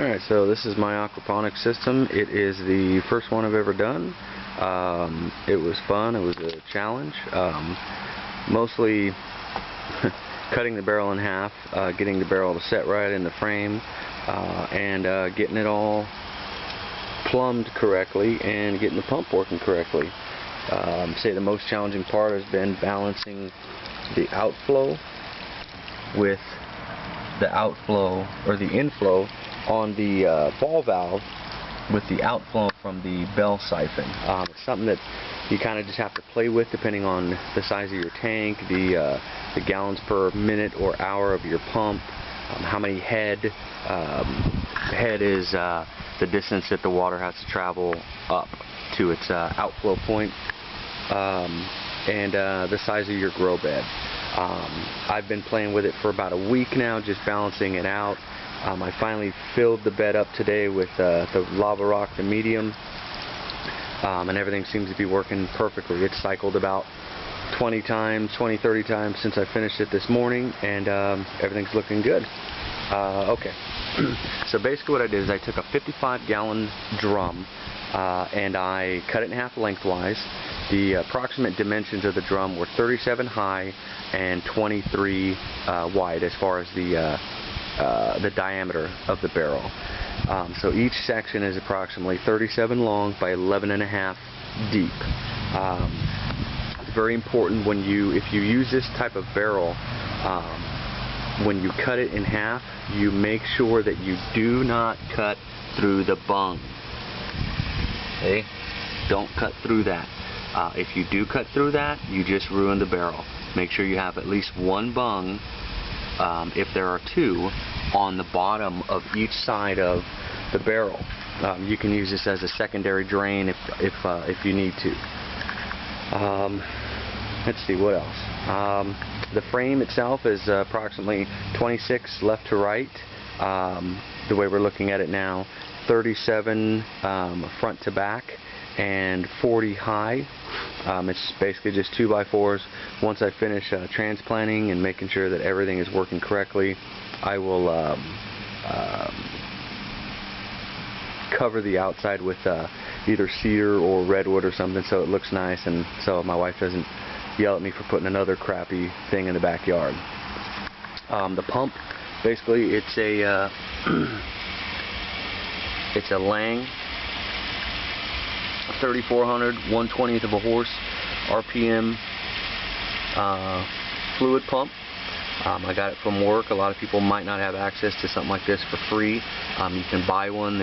Alright, so this is my aquaponics system. It is the first one I've ever done. It was fun. It was a challenge. Mostly cutting the barrel in half, getting the barrel to set right in the frame, and getting it all plumbed correctly and getting the pump working correctly. Say the most challenging part has been balancing the outflow with the outflow, or the inflow on the ball valve with the outflow from the bell siphon. It's something that you kind of just have to play with depending on the size of your tank, the gallons per minute or hour of your pump, how many head. Head is the distance that the water has to travel up to its outflow point, and the size of your grow bed. I've been playing with it for about a week now, just balancing it out. I finally filled the bed up today with the lava rock, the medium, and everything seems to be working perfectly. It's cycled about 20, 30 times since I finished it this morning, and everything's looking good. Okay, so basically what I did is I took a 55-gallon drum and I cut it in half lengthwise. The approximate dimensions of the drum were 37 high and 23 wide as far as the diameter of the barrel. So each section is approximately 37 long by 11.5 deep. It's very important when if you use this type of barrel, when you cut it in half, you make sure that you do not cut through the bung. Okay? Don't cut through that. If you do cut through that, you just ruin the barrel. Make sure you have at least one bung, if there are two, on the bottom of each side of the barrel. You can use this as a secondary drain if you need to. Let's see what else. The frame itself is approximately 26 left to right. The way we're looking at it now, 37 front to back, and 40 high. It's basically just 2x4s. Once I finish transplanting and making sure that everything is working correctly, I will cover the outside with either cedar or redwood or something so it looks nice, and so my wife doesn't yell at me for putting another crappy thing in the backyard. The pump, basically it's a it's a Lang 3400 1/20th of a horse RPM fluid pump. I got it from work. A lot of people might not have access to something like this for free. You can buy one.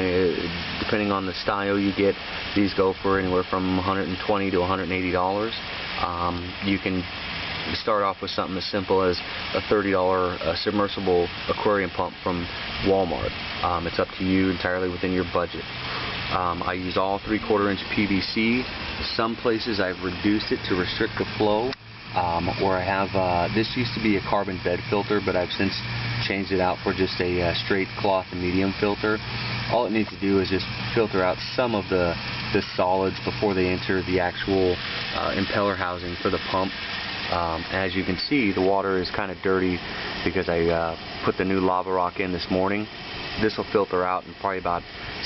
Depending on the style you get, these go for anywhere from $120 to $180. You can start off with something as simple as a $30 submersible aquarium pump from Walmart. It's up to you, entirely within your budget. I use all 3/4 inch PVC. Some places I've reduced it to restrict the flow, or I have, this used to be a carbon bed filter, but I've since changed it out for just a straight cloth and medium filter. All it needs to do is just filter out some of the solids before they enter the actual impeller housing for the pump. As you can see, the water is kind of dirty because I put the new lava rock in this morning. This will filter out in probably about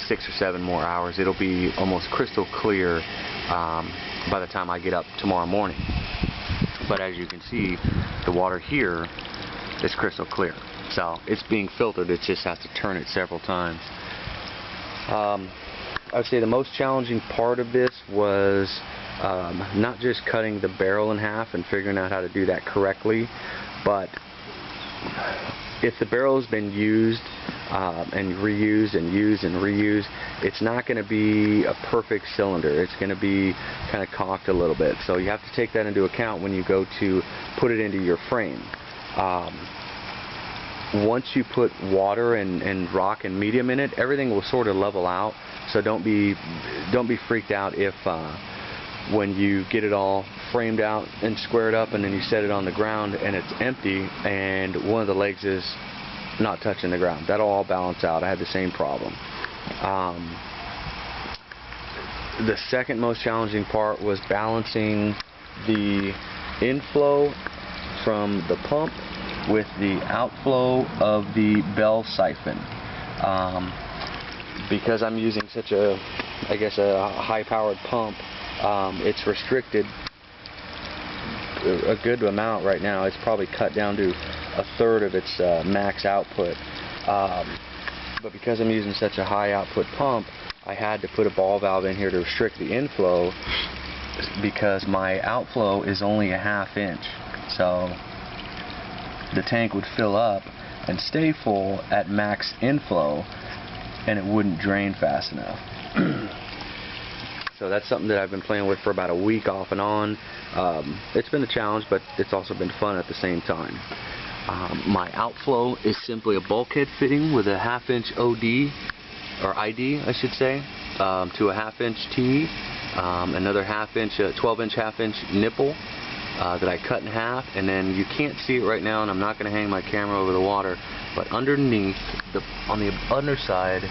6 or 7 more hours. It'll be almost crystal clear by the time I get up tomorrow morning. But as you can see, the water here is crystal clear. So it's being filtered, it just has to turn it several times. I would say the most challenging part of this was not just cutting the barrel in half and figuring out how to do that correctly, but if the barrel has been used and reused and used and reused, it's not going to be a perfect cylinder. It's going to be kind of cocked a little bit. So you have to take that into account when you go to put it into your frame. Once you put water and rock and medium in it, everything will sort of level out. So don't be freaked out if when you get it all framed out and squared up and then you set it on the ground and it's empty and one of the legs is not touching the ground. That'll all balance out. I had the same problem. The second most challenging part was balancing the inflow from the pump with the outflow of the bell siphon. because I'm using such a, I guess, a high-powered pump, it's restricted a good amount right now. It's probably cut down to a third of its max output. But because I'm using such a high output pump, I had to put a ball valve in here to restrict the inflow, because my outflow is only a ½ inch. So the tank would fill up and stay full at max inflow, and it wouldn't drain fast enough. So that's something that I've been playing with for about a week off and on. It's been a challenge, but it's also been fun at the same time. My outflow is simply a bulkhead fitting with a ½ inch OD, or ID I should say, to a ½ inch T, another 12 inch ½ inch nipple that I cut in half, and then you can't see it right now, and I'm not going to hang my camera over the water, but underneath, on the underside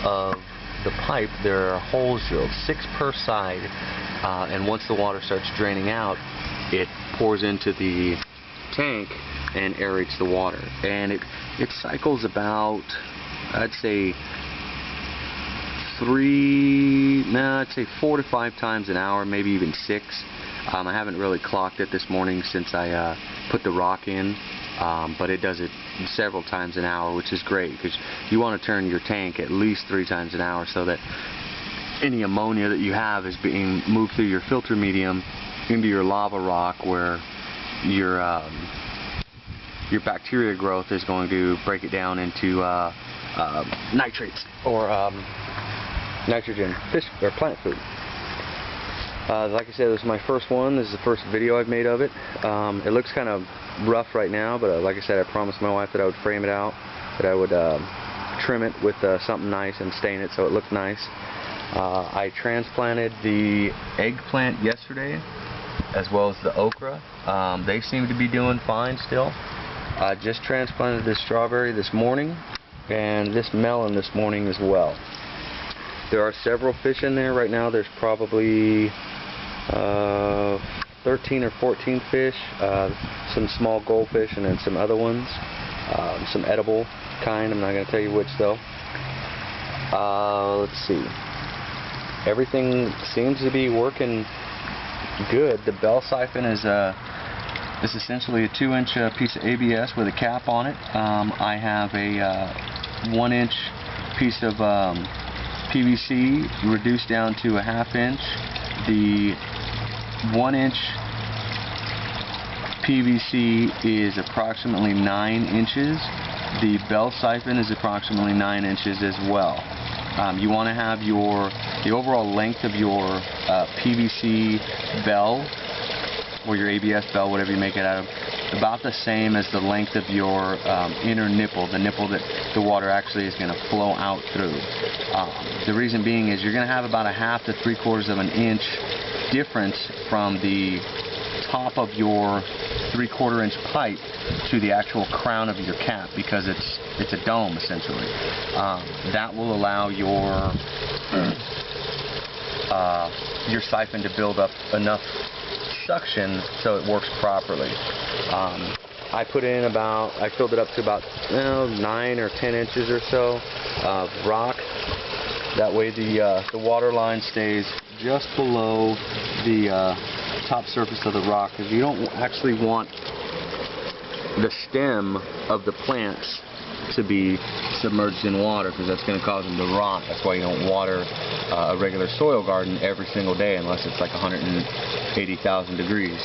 of the pipe, there are holes drilled, 6 per side, and once the water starts draining out, it pours into the tank and aerates the water, and it cycles about, I'd say 4 to 5 times an hour, maybe even 6. I haven't really clocked it this morning since I put the rock in, but it does it several times an hour, which is great, because you want to turn your tank at least 3 times an hour so that any ammonia that you have is being moved through your filter medium into your lava rock, where your bacteria growth is going to break it down into nitrates, or nitrogen, fish or plant food. Like I said, this is my first one. This is the first video I've made of it. It looks kind of rough right now, but like I said, I promised my wife that I would frame it out, that I would trim it with something nice and stain it so it looked nice. I transplanted the eggplant yesterday, as well as the okra. They seem to be doing fine still. I just transplanted this strawberry this morning, and this melon this morning as well. There are several fish in there right now. There's probably 13 or 14 fish, some small goldfish, and then some other ones, some edible kind. I'm not going to tell you which though. Let's see. Everything seems to be working good. The bell siphon is essentially a 2-inch piece of ABS with a cap on it. I have a 1-inch piece of PVC reduced down to a ½ inch. The 1-inch PVC is approximately 9 inches. The bell siphon is approximately 9 inches as well. You want to have the overall length of your PVC bell, or your ABS bell, whatever you make it out of, about the same as the length of your inner nipple, the nipple that the water actually is going to flow out through. The reason being is you're going to have about a ½ to 3/4 of an inch difference from the top of your 3/4 inch pipe to the actual crown of your cap, because it's a dome essentially. That will allow your siphon to build up enough suction so it works properly. I filled it up to about 9 or 10 inches or so of rock. That way the water line stays just below the top surface of the rock, because you don't actually want the stem of the plants to be submerged in water, because that's going to cause them to rot. That's why you don't water a regular soil garden every single day unless it's like 180,000 degrees.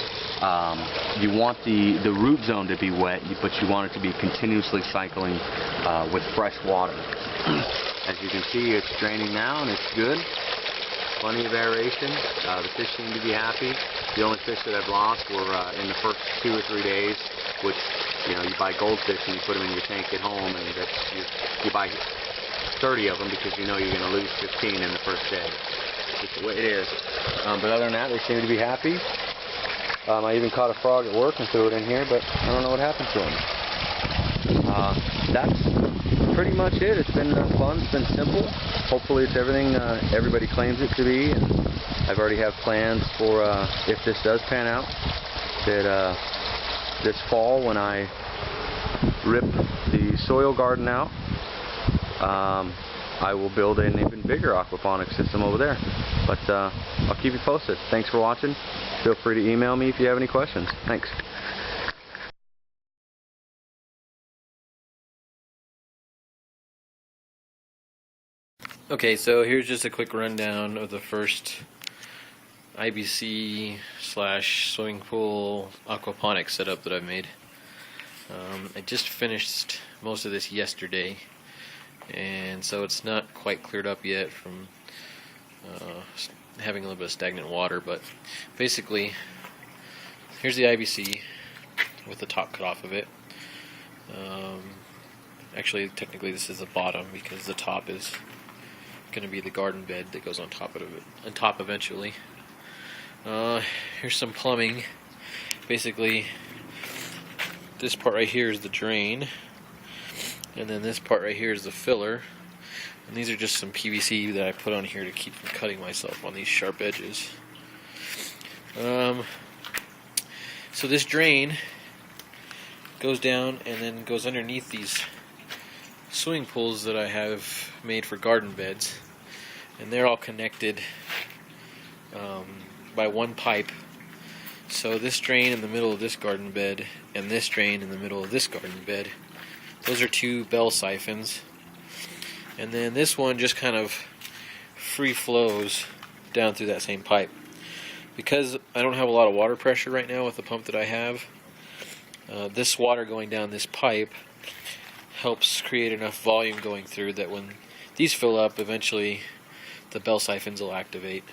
You want the root zone to be wet, but you want it to be continuously cycling with fresh water. As you can see, it's draining now, and it's good. Plenty of aeration. The fish seem to be happy. The only fish that I've lost were in the first 2 or 3 days, which, you buy goldfish and you put them in your tank at home, and you buy 30 of them because you know you're going to lose 15 in the first day. It's just the way it is. But other than that, they seem to be happy. I even caught a frog at work and threw it in here, but I don't know what happened to him. That's pretty much it. It's been fun. It's been simple. Hopefully it's everything everybody claims it to be, and I've already have plans for if this does pan out, that this fall, when I rip the soil garden out, I will build an even bigger aquaponics system over there. But I'll keep you posted. Thanks for watching. Feel free to email me if you have any questions. Thanks. Okay, so here's just a quick rundown of the first IBC / swimming pool aquaponics setup that I've made. I just finished most of this yesterday, and so it's not quite cleared up yet from having a little bit of stagnant water, but basically here's the IBC with the top cut off of it. Actually, technically this is the bottom because the top is going to be the garden bed that goes on top of it, eventually. Here's some plumbing. Basically, this part right here is the drain, and then this part right here is the filler. And these are just some PVC that I put on here to keep from cutting myself on these sharp edges. So this drain goes down and then goes underneath these swimming pools that I have made for garden beds, and they're all connected by one pipe. So this drain in the middle of this garden bed and this drain in the middle of this garden bed, those are two bell siphons, and then this one just kind of free flows down through that same pipe. Because I don't have a lot of water pressure right now with the pump that I have, this water going down this pipe helps create enough volume going through that when these fill up, eventually the bell siphons will activate.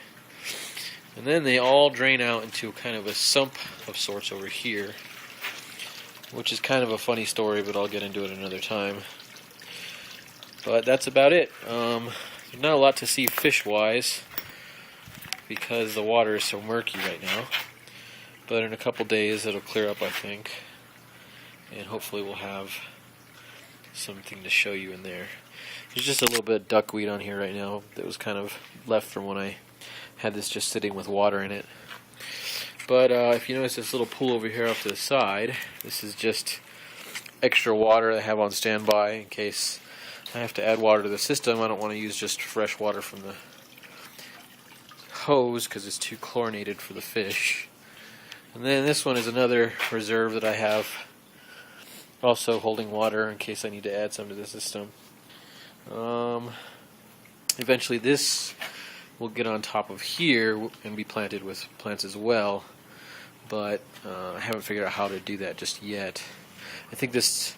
And then they all drain out into kind of a sump of sorts over here, which is kind of a funny story, but I'll get into it another time. But that's about it. There's not a lot to see fish-wise because the water is so murky right now. But in a couple days it'll clear up, I think. And hopefully we'll have something to show you in there. There's just a little bit of duckweed on here right now that was kind of left from when I had this just sitting with water in it. But if you notice this little pool over here off to the side, this is just extra water I have on standby in case I have to add water to the system. I don't want to use just fresh water from the hose because it's too chlorinated for the fish. And then this one is another reserve that I have, also holding water in case I need to add some to the system. Eventually this will get on top of here and be planted with plants as well, but I haven't figured out how to do that just yet. I think this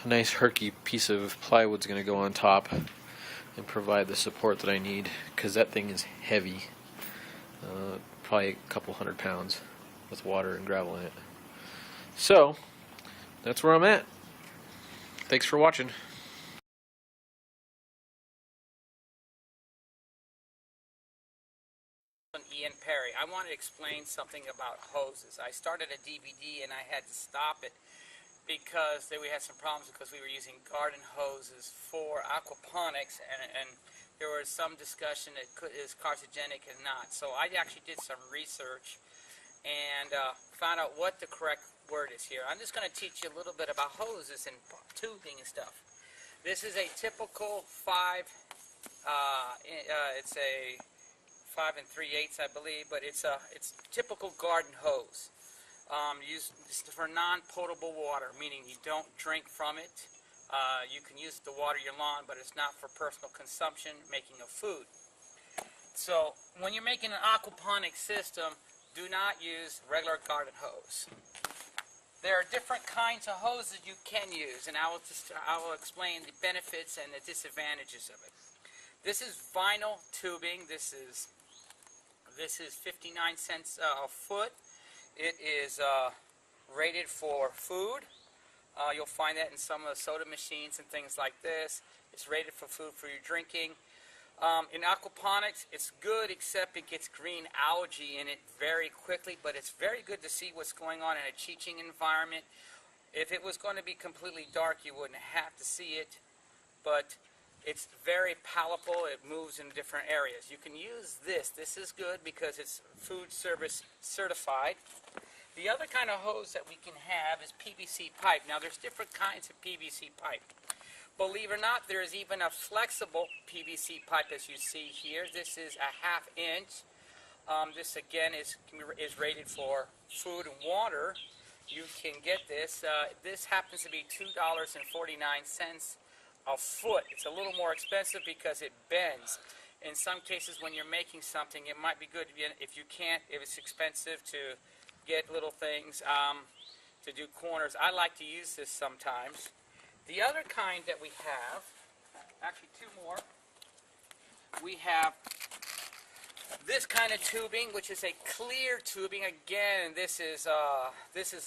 nice herky piece of plywood is going to go on top and provide the support that I need, because that thing is heavy, probably a couple 100 pounds with water and gravel in it. So that's where I'm at. Thanks for watching. Ian Perry. I want to explain something about hoses. I started a DVD and I had to stop it because we had some problems because we were using garden hoses for aquaponics, and there was some discussion that is carcinogenic and not. So I actually did some research and found out what the correct word is here. I'm just going to teach you a little bit about hoses and tubing and stuff. This is a typical it's a 5 3/8, I believe, but it's typical garden hose. Used for non-potable water, meaning you don't drink from it. You can use it to water your lawn, but it's not for personal consumption, making of food. So when you're making an aquaponic system, do not use regular garden hose. There are different kinds of hoses you can use, and I will explain the benefits and the disadvantages of it. This is vinyl tubing. This is 59 cents a foot. It is rated for food. You'll find that in some of the soda machines and things like this. It's rated for food for your drinking. In aquaponics, it's good, except it gets green algae in it very quickly, but it's very good to see what's going on in a teaching environment. If it was going to be completely dark, you wouldn't have to see it, but it's very palatable. It moves in different areas. You can use this. This is good because it's food service certified. The other kind of hose that we can have is PVC pipe. Now, there's different kinds of PVC pipe. Believe it or not, there is even a flexible PVC pipe as you see here. This is a 1/2 inch. This again is rated for food and water. You can get this. This happens to be $2.49 a foot. It's a little more expensive because it bends. In some cases when you're making something, it might be good if it's expensive to get little things to do corners. I like to use this sometimes. The other kind that we have, actually two more, we have this kind of tubing, which is a clear tubing. Again, this is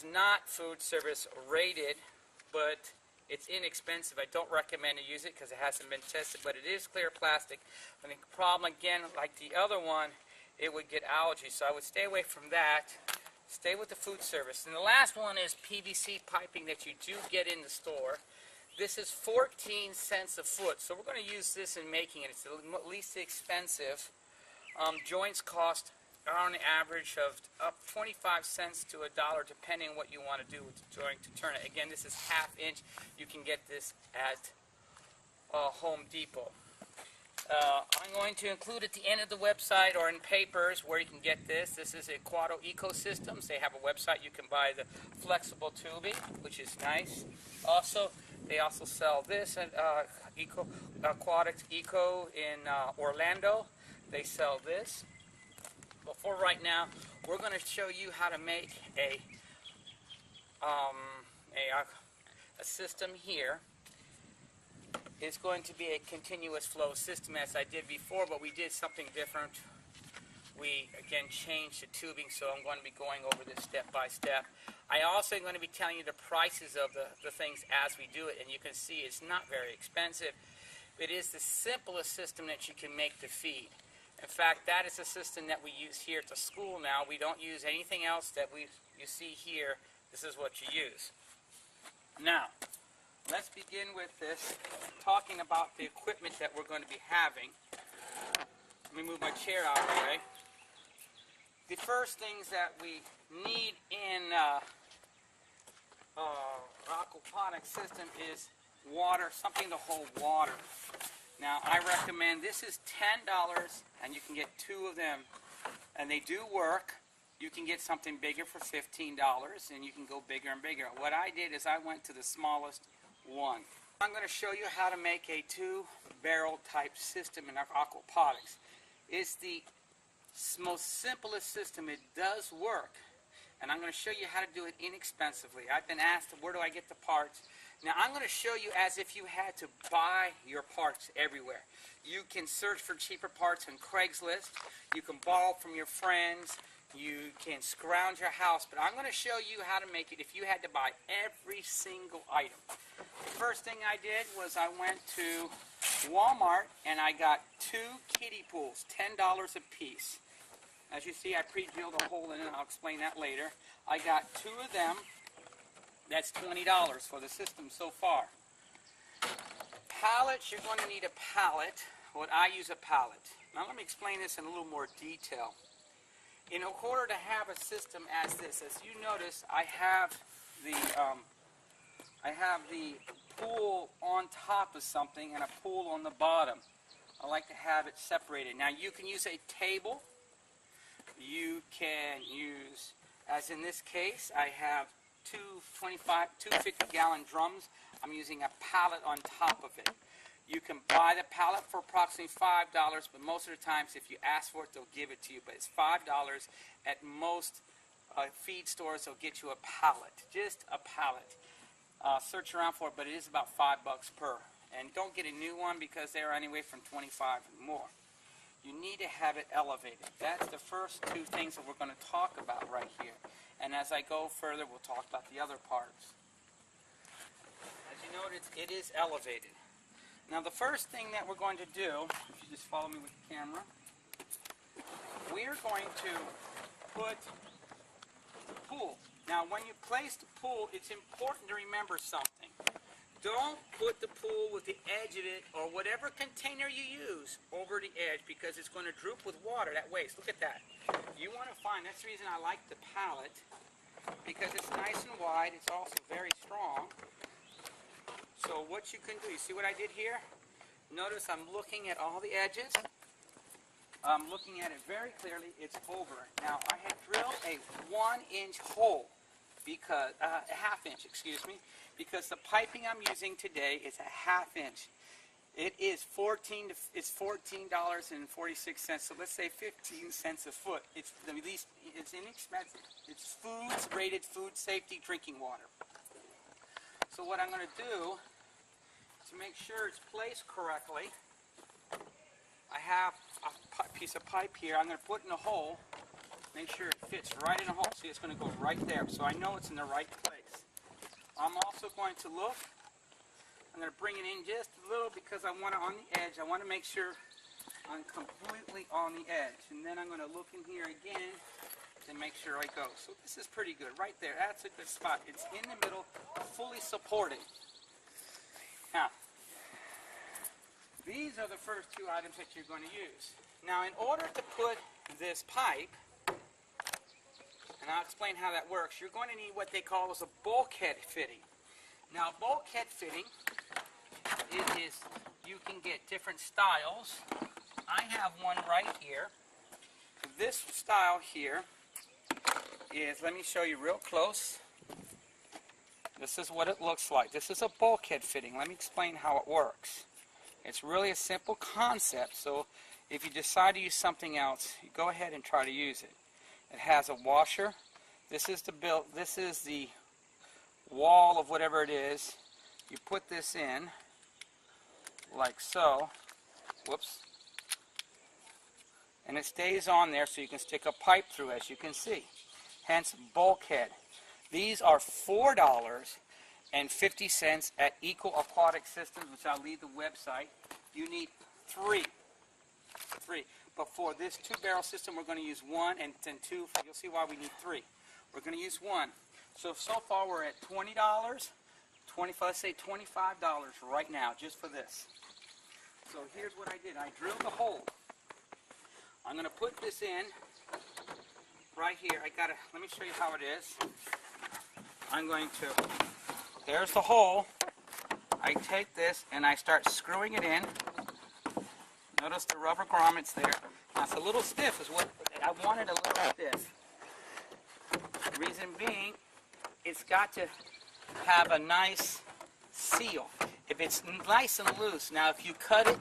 not food service rated, but it's inexpensive. I don't recommend to use it because it hasn't been tested, but it is clear plastic. And the problem, again, like the other one, it would get algae, so I would stay away from that. Stay with the food service. And the last one is PVC piping that you do get in the store. This is 14 cents a foot, so we're going to use this in making it. It's the least expensive. Joints cost on an average of up 25 cents to $1, depending on what you want to do with the joint to turn it. Again, this is 1/2 inch. You can get this at Home Depot. I'm going to include at the end of the website or in papers where you can get this. This is Aquatic Ecosystems. They have a website. You can buy the flexible tubing, which is nice. They also sell this at Aquatic Eco in Orlando. They sell this. But for right now, we're going to show you how to make a system here. It's going to be a continuous flow system as I did before, but we did something different. We again changed the tubing, so I'm going to be going over this step by step. I also am going to be telling you the prices of the things as we do it, and you can see it's not very expensive. It is the simplest system that you can make to feed. In fact, that is the system that we use here at the school now. We don't use anything else that you see here. This is what you use. Now, let's begin with this, talking about the equipment that we're going to be having. Let me move my chair out of the way. The first things that we need in aquaponics system is water, something to hold water. Now, I recommend, this is $10, and you can get 2 of them, and they do work. You can get something bigger for $15, and you can go bigger and bigger. What I did is I went to the smallest one. I'm going to show you how to make a 2-barrel type system in our aquaponics. It's the most simplest system. It does work, and I'm going to show you how to do it inexpensively. I've been asked, where do I get the parts? Now, I'm going to show you as if you had to buy your parts everywhere. You can search for cheaper parts on Craigslist. You can borrow from your friends. You can scrounge your house. But I'm going to show you how to make it if you had to buy every single item. The first thing I did was I went to Walmart and I got 2 kiddie pools, $10 a piece. As you see, I pre-drilled a hole in it, and I'll explain that later. I got 2 of them. That's $20 for the system so far. Pallets, you're going to need a pallet. What I use a pallet. Now let me explain this in a little more detail. In order to have a system as this, as you notice, I have the pool on top of something and a pool on the bottom. I like to have it separated. Now you can use a table. You can use, as in this case, I have 2 50-gallon drums. I'm using a pallet on top of it. You can buy the pallet for approximately $5, but most of the times if you ask for it, they'll give it to you. But it's $5. At most feed stores, they'll get you a pallet, just a pallet. Search around for it, but it is about $5 per. And don't get a new one because they're anywhere from $25 and more. You need to have it elevated. That's the first 2 things that we're going to talk about right here. And as I go further, we'll talk about the other parts. As you notice, it is elevated. Now the first thing that we're going to do, if you just follow me with the camera, we're going to put the pool. Now when you place the pool, it's important to remember something. Don't put the pool with the edge of it or whatever container you use over the edge because it's going to droop with water, that waste. Look at that. You want to find, that's the reason I like the pallet, because it's nice and wide. It's also very strong. So what you can do, you see what I did here? Notice I'm looking at all the edges. I'm looking at it very clearly. It's over. Now I had drilled a 1-inch hole, because a half-inch, excuse me, because the piping I'm using today is a half-inch. It is it's $14.46. So let's say 15 cents a foot. It's the least. It's inexpensive. It's rated food safety drinking water. So what I'm going to do to make sure it's placed correctly, I have a piece of pipe here. I'm going to put in a hole. Make sure it fits right in the hole. See, it's going to go right there. So I know it's in the right place. I'm also going to look. I'm going to bring it in just a little because I want it on the edge. I want to make sure I'm completely on the edge. And then I'm going to look in here again to make sure I go. So this is pretty good right there. That's a good spot. It's in the middle, fully supported. Now, these are the first two items that you're going to use. Now, in order to put this pipe, and I'll explain how that works, you're going to need what they call as a bulkhead fitting. Now, bulkhead fitting, you can get different styles. I have one right here. This style here is, let me show you real close. This is what it looks like. This is a bulkhead fitting. Let me explain how it works. It's really a simple concept, so if you decide to use something else, you go ahead and try to use it. It has a washer. This is the wall of whatever it is. You put this in like so. Whoops. And it stays on there so you can stick a pipe through, as you can see. Hence bulkhead. These are $4.50 at Aquaponics System, which I'll leave the website. You need 3. But for this 2-barrel system, we're going to use 1, and then 2. You'll see why we need 3. We're going to use 1. So far we're at $20, let's say $25 right now, just for this. So here's what I did. I drilled a hole. I'm going to put this in right here. Let me show you how it is. There's the hole. I take this and I start screwing it in. Notice the rubber grommets there. Now it's a little stiff, is what I wanted, a little stiff. The reason being, it's got to have a nice seal. If it's nice and loose, now if you cut it,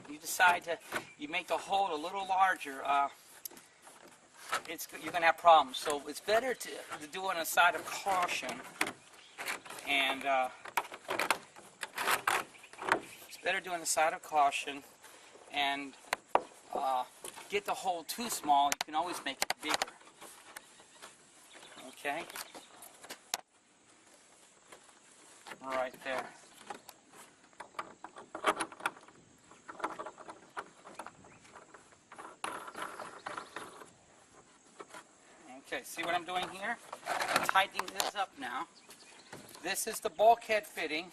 you make the hole a little larger, you're going to have problems. So it's better to do it on the side of caution, and get the hole too small. You can always make it bigger. Okay? Right there. Okay, see what I'm doing here? I'm tightening this up now. This is the bulkhead fitting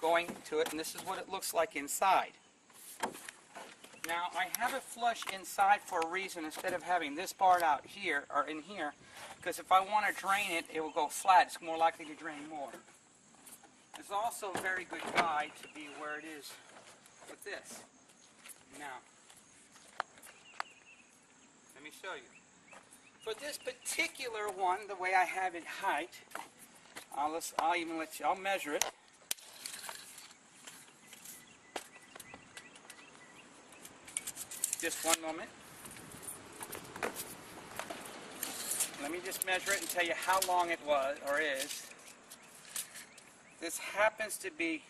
going to it, and this is what it looks like inside. Now, I have it flush inside for a reason, instead of having this part out here, or in here, because if I want to drain it, it will go flat. It's more likely to drain more. There's also a very good guide to be where it is with this. Now, let me show you. For this particular one, the way I have it height, I'll measure it. Just one moment. Let me just measure it and tell you how long it was, or is. This happens to be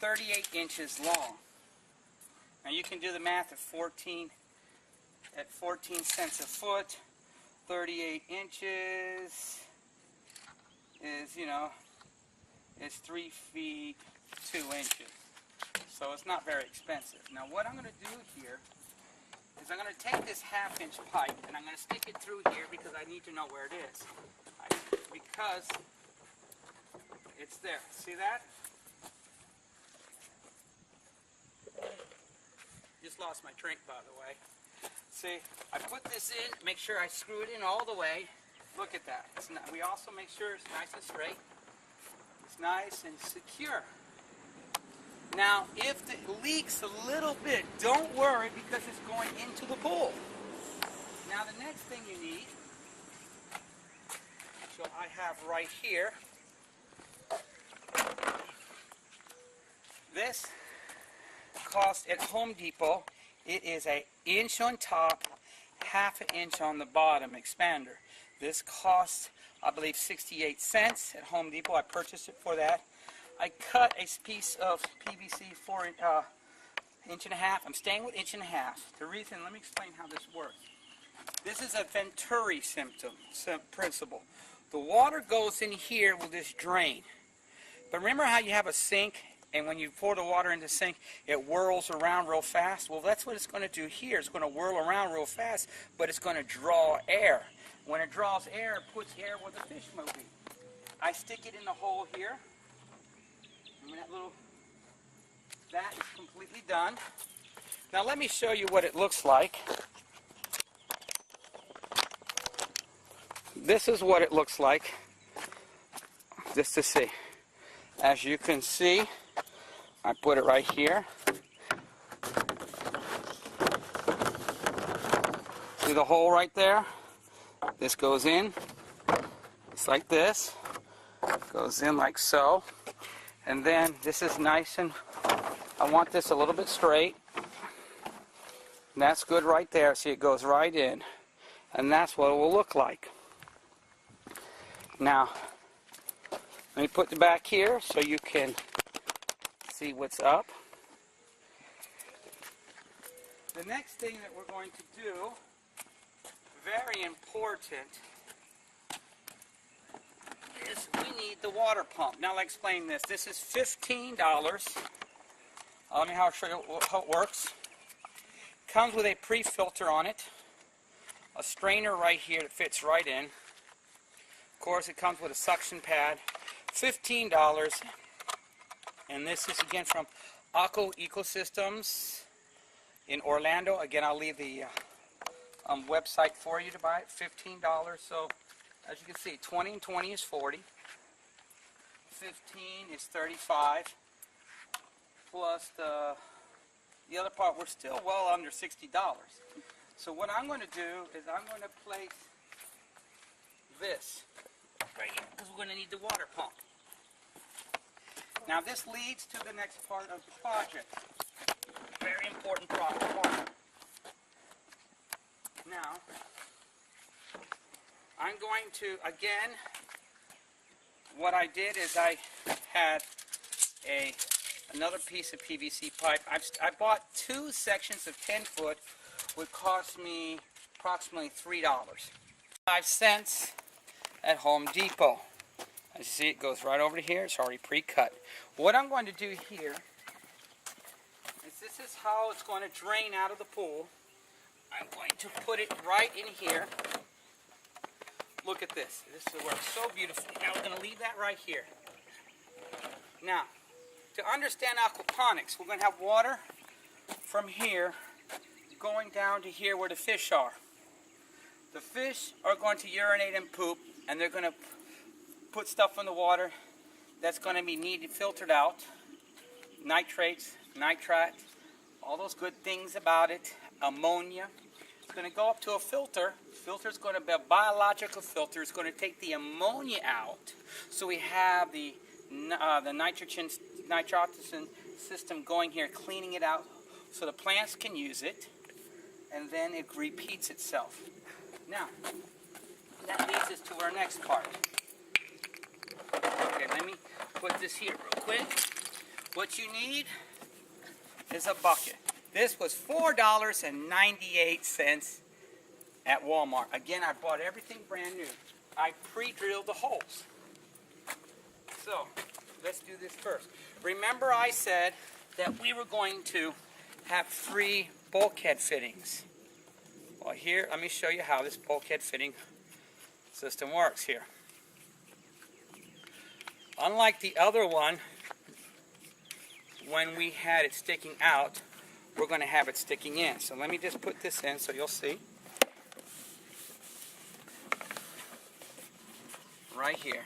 38 inches long. Now you can do the math at 14 cents a foot. 38 inches is, is 3 feet 2 inches. So it's not very expensive. Now what I'm going to do here is I'm going to take this half-inch pipe and I'm going to stick it through here because I need to know where it is. Because it's there. See that? Just lost my drink, by the way. See, I put this in, make sure I screw it in all the way. Look at that. We also make sure it's nice and straight. It's nice and secure. Now, if it leaks a little bit, don't worry because it's going into the pool. Now, the next thing you need, so I have right here, this cost at Home Depot. It is an inch on top, half an inch on the bottom expander. This costs, I believe, 68 cents at Home Depot. I purchased it for that. I cut a piece of PVC for inch and a half. I'm staying with inch and a half. The reason, let me explain how this works. This is a Venturi principle. The water goes in here with this drain. But remember how you have a sink, and when you pour the water in the sink, it whirls around real fast? Well, that's what it's going to do here. It's going to whirl around real fast, but it's going to draw air. When it draws air, it puts air where the fish will be. I stick it in the hole here. And when that is completely done. Now let me show you what it looks like. This is what it looks like, just to see. As you can see, I put it right here. See the hole right there? This goes in. It's like this. Goes in like so. And then this is nice, and I want this a little bit straight. And that's good right there. See, it goes right in. And that's what it will look like. Now, let me put it back here so you can see what's up. The next thing that we're going to do, very important, is we need the water pump. Now, I'll explain this. This is $15. Let me show you how it works. Comes with a pre-filter on it, a strainer right here that fits right in. Of course, it comes with a suction pad. $15, and this is again from Aqua Ecosystems in Orlando. Again, I'll leave the website for you to buy it. $15. So, as you can see, 20 and 20 is 40. 15 is 35. Plus the other part, we're still well under $60. So what I'm going to do is I'm going to place this right here because we're going to need the water pump. Now this leads to the next part of the project. Very important part. Now, I'm going to, again, what I did is I had another piece of PVC pipe. I bought 2 sections of 10 foot, would cost me approximately $3. 5 cents at Home Depot. As you see, it goes right over to here. It's already pre-cut. What I'm going to do here is this is how it's going to drain out of the pool. I'm going to put it right in here. Look at this. This works so beautifully. Now we're going to leave that right here. Now, to understand aquaponics, we're going to have water from here going down to here where the fish are. The fish are going to urinate and poop, and they're going to put stuff in the water that's going to be needed filtered out. Nitrates, nitrites, all those good things about it. Ammonia. It's going to go up to a filter. The filter is going to be a biological filter. It's going to take the ammonia out. So we have the nitrogen system going here, cleaning it out so the plants can use it, and then it repeats itself. Now, that leads us to our next part. Okay, let me put this here real quick. What you need is a bucket. This was $4.98 at Walmart. Again, I bought everything brand new. I pre-drilled the holes. So, let's do this first. Remember I said that we were going to have 3 bulkhead fittings. Well, here, let me show you how this bulkhead fitting system works here. Unlike the other one, when we had it sticking out, we're going to have it sticking in. So let me just put this in so you'll see. Right here.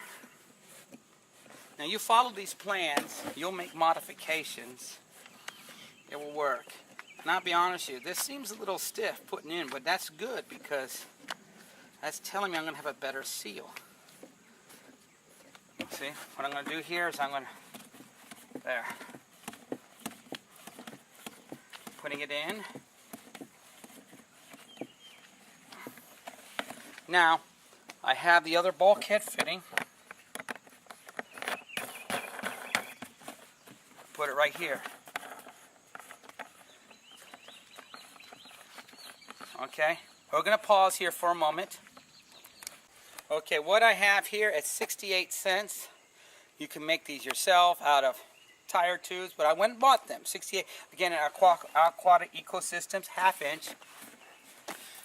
Now you follow these plans, you'll make modifications, it will work. And I'll be honest with you, this seems a little stiff putting in, but that's good because that's telling me I'm going to have a better seal. See, what I'm going to do here is I'm going to, there, putting it in. Now, I have the other bulkhead fitting. Put it right here. Okay, we're going to pause here for a moment. Okay, what I have here at 68 cents, you can make these yourself out of tire tubes, but I went and bought them. 68, again, at Aquatic Ecosystems, 1/2 inch.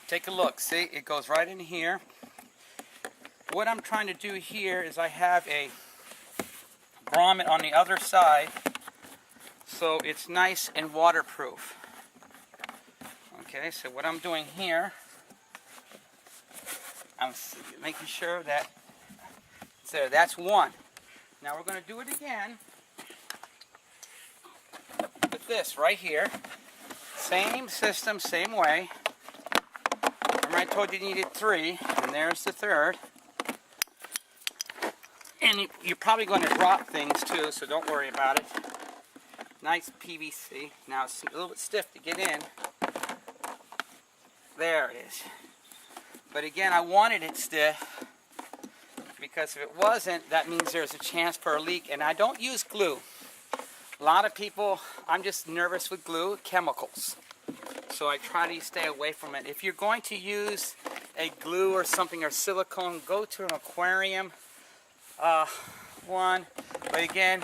Take a look, see, it goes right in here. What I'm trying to do here is I have a grommet on the other side, so it's nice and waterproof. Okay, so what I'm doing here, I'm making sure that it's there. That's one. Now we're going to do it again with this right here. Same system, same way. Remember I told you needed 3, and there's the 3rd. And you're probably going to drop things too, so don't worry about it. Nice PVC. Now it's a little bit stiff to get in. There it is. But again, I wanted it stiff because if it wasn't, that means there's a chance for a leak. And I don't use glue. A lot of people, I'm just nervous with glue, chemicals. So I try to stay away from it. If you're going to use a glue or something or silicone, go to an aquarium one. But again,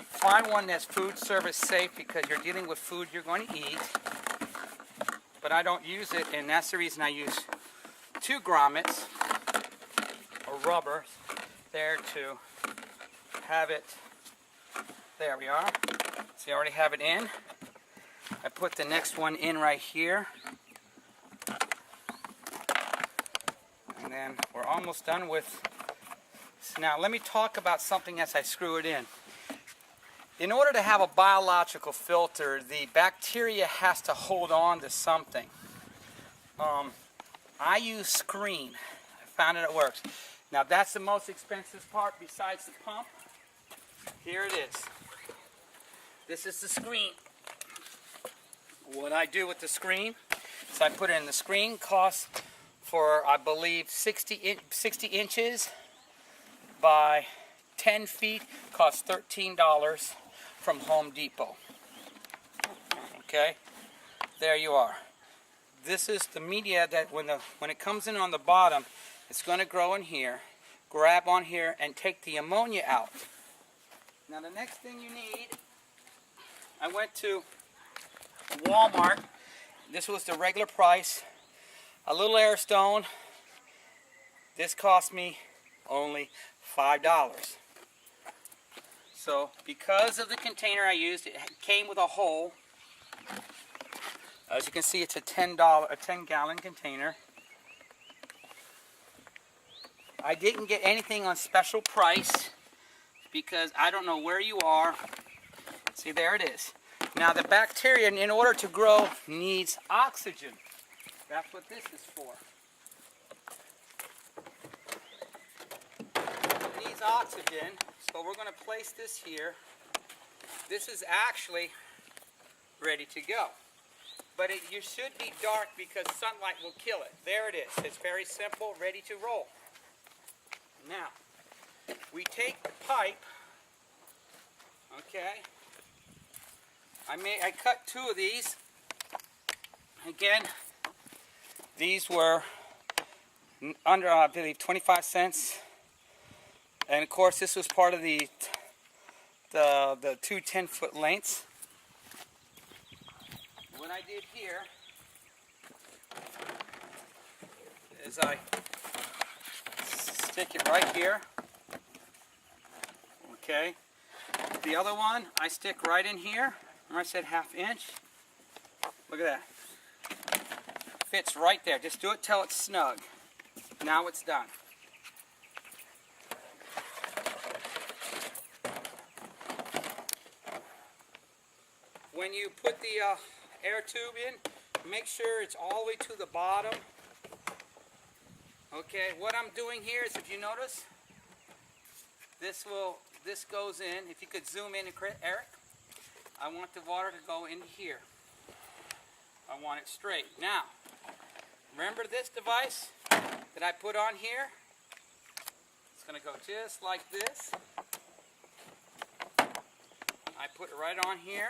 find one that's food service safe because you're dealing with food you're going to eat. But I don't use it, and that's the reason I use 2 grommets or rubber there to have it. There we are. See, I already have it in. I put the next one in right here. And then we're almost done with. So now let me talk about something as I screw it in. In order to have a biological filter, the bacteria has to hold on to something. I use screen. I found it works. Now that's the most expensive part besides the pump. Here it is. This is the screen. What I do with the screen is I put it in. The screen costs for, I believe, 60 inches by 10 feet, costs $13 from Home Depot. Okay, there you are. This is the media that when it comes in on the bottom, it's going to grow in here, grab on here, and take the ammonia out. Now the next thing you need, I went to Walmart. This was the regular price. A little air stone. This cost me only $5. So because of the container I used, it came with a hole. As you can see, it's a 10-gallon container. I didn't get anything on special price because I don't know where you are. See, there it is. Now the bacteria, in order to grow, needs oxygen. That's what this is for. It needs oxygen, so we're going to place this here. This is actually ready to go. But you should be dark because sunlight will kill it. There it is. It's very simple, ready to roll. Now, we take the pipe, okay. I cut 2 of these. Again, these were under, I believe, 25 cents. And of course, this was part of the 2 10-foot lengths. What I did here is I stick it right here. Okay. The other one I stick right in here. Remember I said 1/2 inch? Look at that. Fits right there. Just do it till it's snug. Now it's done. when you put the air tube in, make sure it's all the way to the bottom. Okay, what I'm doing here is, if you notice, this goes in. If you could zoom in, Eric, I want the water to go into here. I want it straight. Now, remember this device that I put on here? It's going to go just like this. I put it right on here.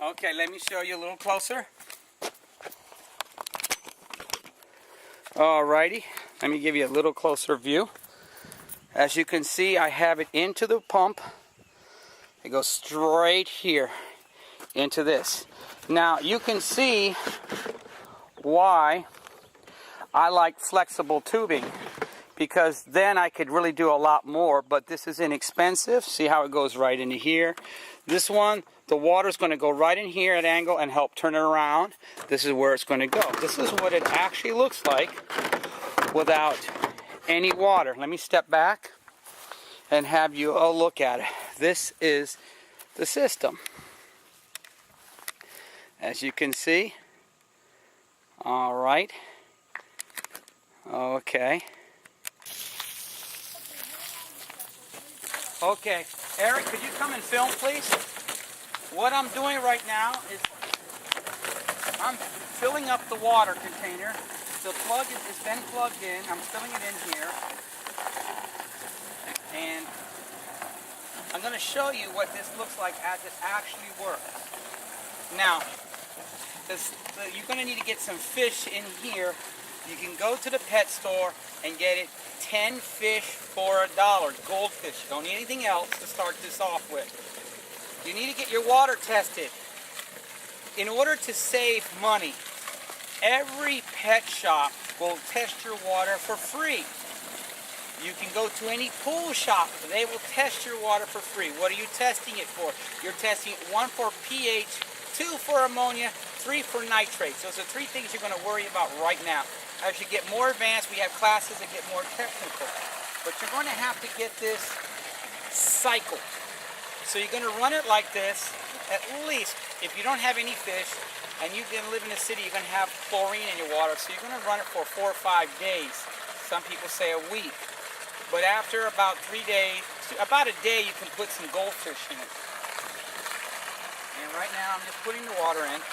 Okay, let me show you a little closer. Alrighty, let me give you a little closer view. As you can see, I have it into the pump. It goes straight here into this. Now you can see why I like flexible tubing, because then I could really do a lot more, but this is inexpensive. See how it goes right into here. This one, the water's going to go right in here at angle and help turn it around. This is where it's going to go. This is what it actually looks like without any water. Let me step back and have you all look at it. This is the system. As you can see. All right. Okay. Okay. Eric, could you come and film, please? What I'm doing right now is I'm filling up the water container. The plug has been plugged in. I'm filling it in here. And I'm going to show you what this looks like as it actually works. Now, you're going to need to get some fish in here. You can go to the pet store and get it 10 fish for $1, goldfish. You don't need anything else to start this off with. You need to get your water tested. In order to save money, every pet shop will test your water for free. You can go to any pool shop. They will test your water for free. What are you testing it for? You're testing it 1 for pH, 2 for ammonia, 3 for nitrates. Those are 3 things you're going to worry about right now. As you get more advanced, we have classes that get more technical. But you're going to have to get this cycled. So you're going to run it like this, at least, if you don't have any fish, and you're going to live in the city, you're going to have chlorine in your water, so you're going to run it for 4 or 5 days. Some people say a week. But after about 3 days, about a day, you can put some goldfish in it. And right now, I'm just putting the water in.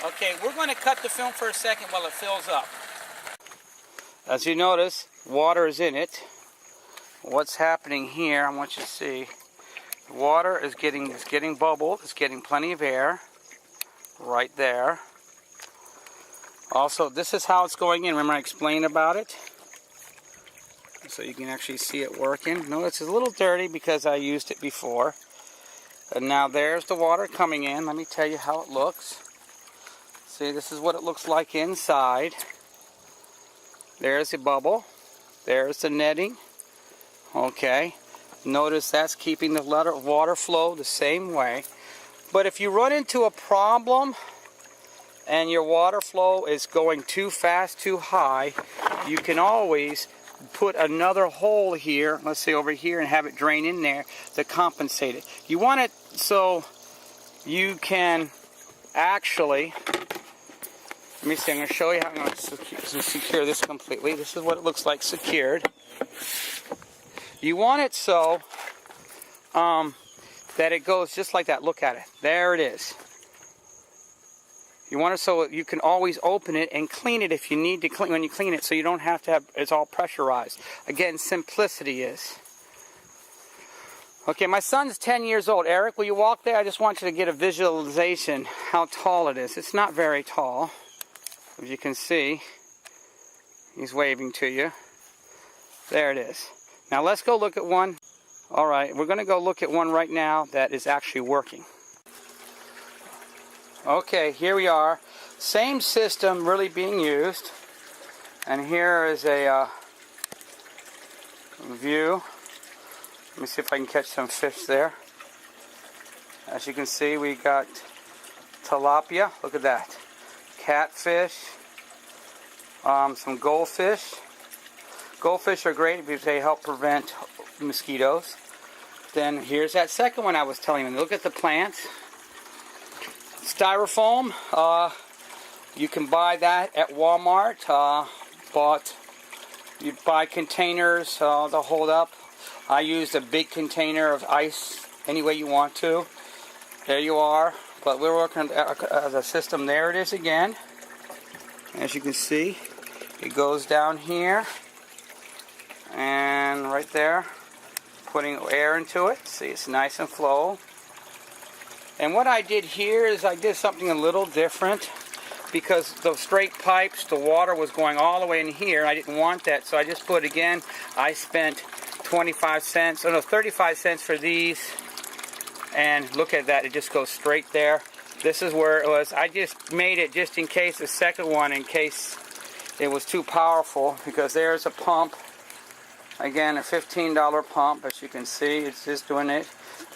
Okay, we're going to cut the film for a second while it fills up. As you notice, water is in it. What's happening here, I want you to see. Water is getting bubbled. It's getting plenty of air right there. Also, this is how it's going in. Remember I explained about it? So you can actually see it working. No, it's a little dirty because I used it before. And now there's the water coming in. Let me tell you how it looks. See, this is what it looks like inside. There's the bubble. There's the netting. Okay. Notice that's keeping the water flow the same way. But if you run into a problem and your water flow is going too fast, too high, you can always put another hole here, let's say over here, and have it drain in there to compensate it. You want it so you can actually, let me see, I'm going to show you how I'm going to secure this completely. This is what it looks like secured. You want it so that it goes just like that. Look at it. There it is. You want it so you can always open it and clean it if you need to clean when you clean it, so you don't have to have it's all pressurized. Again, simplicity is. Okay, my son's 10 years old. Eric, will you walk there? I just want you to get a visualization how tall it is. It's not very tall. As you can see, he's waving to you. There it is. Now let's go look at one. All right, we're going to go look at one right now that is actually working. Okay, here we are. Same system really being used. And here is a view. Let me see if I can catch some fish there. As you can see, we got tilapia. Look at that. Catfish. some goldfish. Goldfish are great because they help prevent mosquitoes. Then here's that second one I was telling you. Look at the plants. Styrofoam. You can buy that at Walmart. But you buy containers to hold up. I used a big container of ice any way you want to. There you are. But we're working on the system. There it is again. As you can see, it goes down here. And right there, putting air into it. See, it's nice and flow. And what I did here is I did something a little different. Because the straight pipes, the water was going all the way in here. I didn't want that, so I just put, again, I spent 35 cents for these. And look at that, it just goes straight there. This is where it was. I just made it just in case, the second one, in case it was too powerful. Because there's a pump. Again, a $15 pump, as you can see, it's just doing it.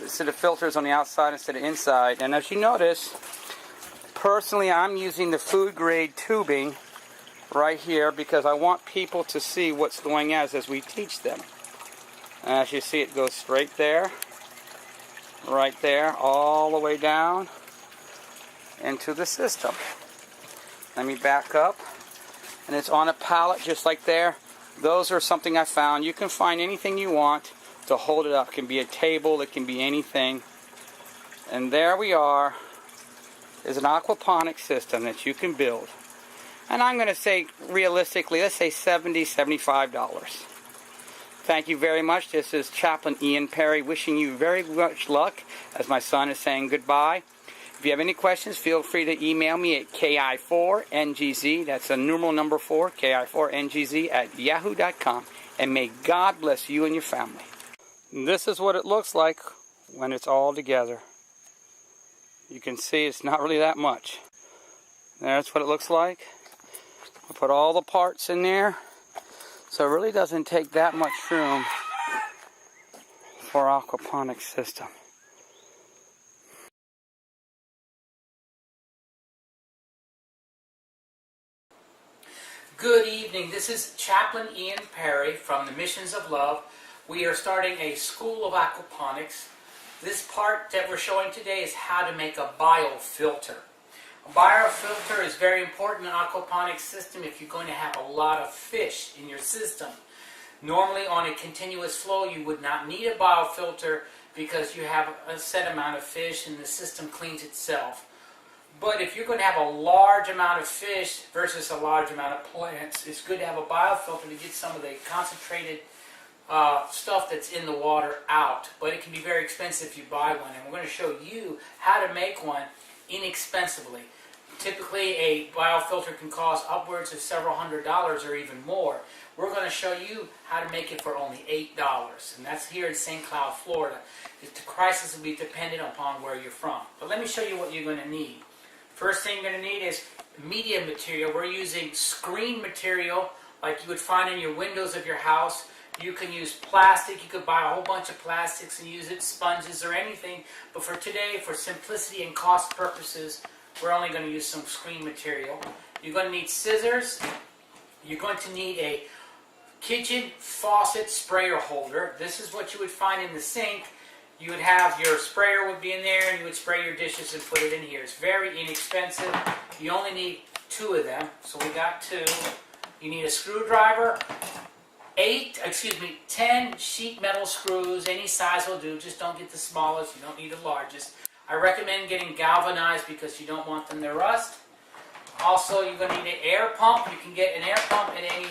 So the filter's on the outside instead of inside. And as you notice, personally, I'm using the food grade tubing right here because I want people to see what's going on as we teach them. And as you see, it goes straight there, right there, all the way down into the system. Let me back up. And it's on a pallet just like there. Those are something I found. You can find anything you want to hold it up. It can be a table, it can be anything. And there we are. Is an aquaponics system that you can build. And I'm going to say, realistically, let's say $70, $75. Thank you very much. This is Chaplain Ian Perry wishing you very much luck as my son is saying goodbye. If you have any questions, feel free to email me at ki4ngz, that's a numeral number 4, ki4ngz at yahoo.com. And may God bless you and your family. And this is what it looks like when it's all together. You can see it's not really that much. That's what it looks like. I put all the parts in there. So it really doesn't take that much room for our aquaponics system. Good evening. This is Chaplain Ian Perry from the Missions of Love. We are starting a school of aquaponics. This part that we're showing today is how to make a biofilter. A biofilter is very important in an aquaponics system if you're going to have a lot of fish in your system. Normally on a continuous flow you would not need a biofilter because you have a set amount of fish and the system cleans itself. But if you're going to have a large amount of fish versus a large amount of plants, it's good to have a biofilter to get some of the concentrated stuff that's in the water out. But it can be very expensive if you buy one, and we're going to show you how to make one inexpensively. Typically a biofilter can cost upwards of several $100s or even more. We're going to show you how to make it for only $8, and that's here in St. Cloud, Florida. The prices will be dependent upon where you're from. But let me show you what you're going to need. First thing you're going to need is media material. We're using screen material like you would find in your windows of your house. You can use plastic. You could buy a whole bunch of plastics and use it, sponges or anything. But for today, for simplicity and cost purposes, we're only going to use some screen material. You're going to need scissors. You're going to need a kitchen faucet sprayer holder. This is what you would find in the sink. You would have your sprayer would be in there, and you would spray your dishes and put it in here. It's very inexpensive. You only need 2 of them, so we got 2. You need a screwdriver, 10 sheet metal screws. Any size will do. Just don't get the smallest. You don't need the largest. I recommend getting galvanized because you don't want them to rust. Also, you're going to need an air pump. You can get an air pump at any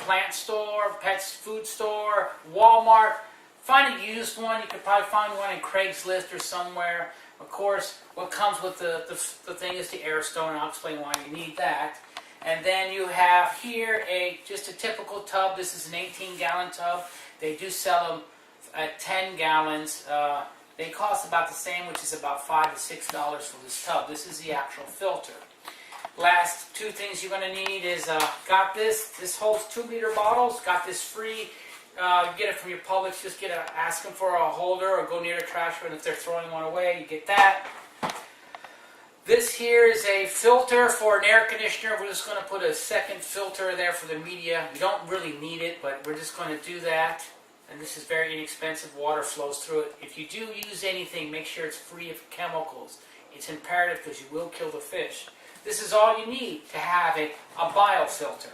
plant store, pet food store, Walmart. Find a used one. You could probably find one in Craigslist or somewhere. Of course, what comes with the thing is the air stone, and I'll explain why you need that. And then you have here just a typical tub. This is an 18-gallon tub. They do sell them at 10 gallons. They cost about the same, which is about $5 to $6 for this tub. This is the actual filter. Last 2 things you're going to need is, got this. This holds 2-liter bottles. Got this free. Get it from your Publix. Just ask them for a holder or go near the trash bin if they're throwing one away. You get that. This here is a filter for an air conditioner. We're just going to put a second filter there for the media. You don't really need it, but we're just going to do that. And this is very inexpensive. Water flows through it. If you do use anything, make sure it's free of chemicals. It's imperative because you will kill the fish. This is all you need to have a biofilter.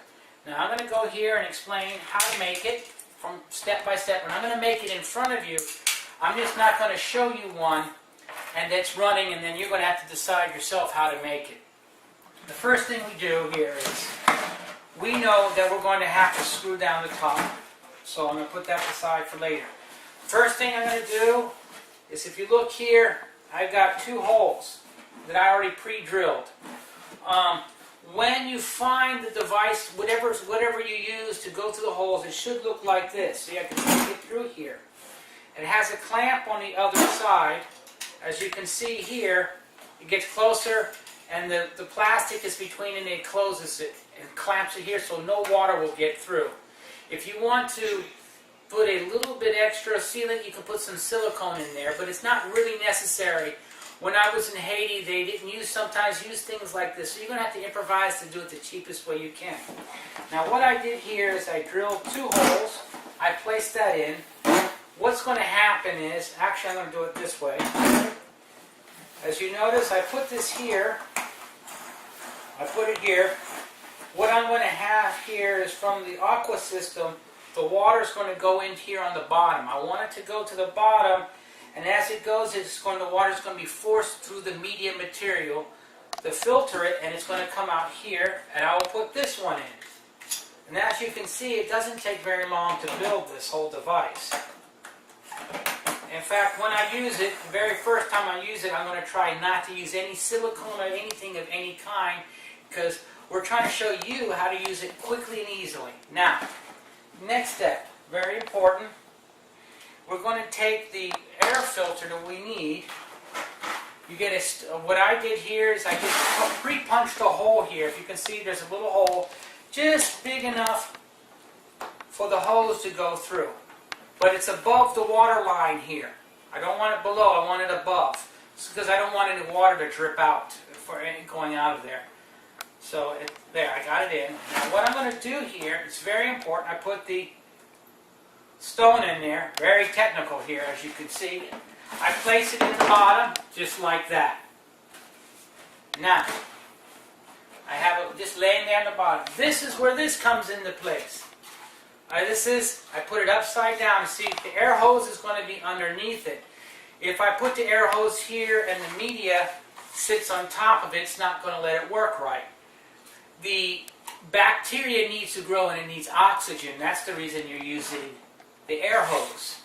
Now I'm going to go here and explain how to make it from step by step. And I'm going to make it in front of you. I'm just not going to show you one and that's running, and then you're going to have to decide yourself how to make it. The first thing we do here is we know that we're going to have to screw down the top. So I'm going to put that aside for later. First thing I'm going to do is, if you look here, I've got 2 holes that I already pre-drilled. When you find the device, whatever you use to go through the holes, it should look like this. See, I can get through here. It has a clamp on the other side. As you can see here, it gets closer, and the plastic is between, and it closes it and clamps it here so no water will get through. If you want to put a little bit extra sealant, you can put some silicone in there, but it's not really necessary. When I was in Haiti, they didn't sometimes use things like this, so you're going to have to improvise to do it the cheapest way you can. Now what I did here is I drilled 2 holes, I placed that in. What's going to happen is, actually I'm going to do it this way. As you notice, I put this here, I put it here. What I'm going to have here is from the aqua system, the water is going to go in here on the bottom. I want it to go to the bottom, and as it goes, the water is going to be forced through the media material to filter it, and it's going to come out here, and I will put this one in. And as you can see, it doesn't take very long to build this whole device. In fact, when I use it, the very first time I use it, I'm going to try not to use any silicone or anything of any kind, because we're trying to show you how to use it quickly and easily. Now, next step, very important. We're going to take the air filter that we need. You get what I did here is I just pre-punched a hole here. If you can see, there's a little hole just big enough for the hose to go through. But it's above the water line here. I don't want it below, I want it above. It's because I don't want any water to drip out for any going out of there. So there, I got it in. Now what I'm going to do here, it's very important, I put the stone in there, very technical here as you can see. I place it in the bottom, just like that. Now, I have it just laying there on the bottom. This is where this comes into place. I put it upside down. See, the air hose is going to be underneath it. If I put the air hose here and the media sits on top of it, it's not going to let it work right. The bacteria needs to grow and it needs oxygen. That's the reason you're using the air hose.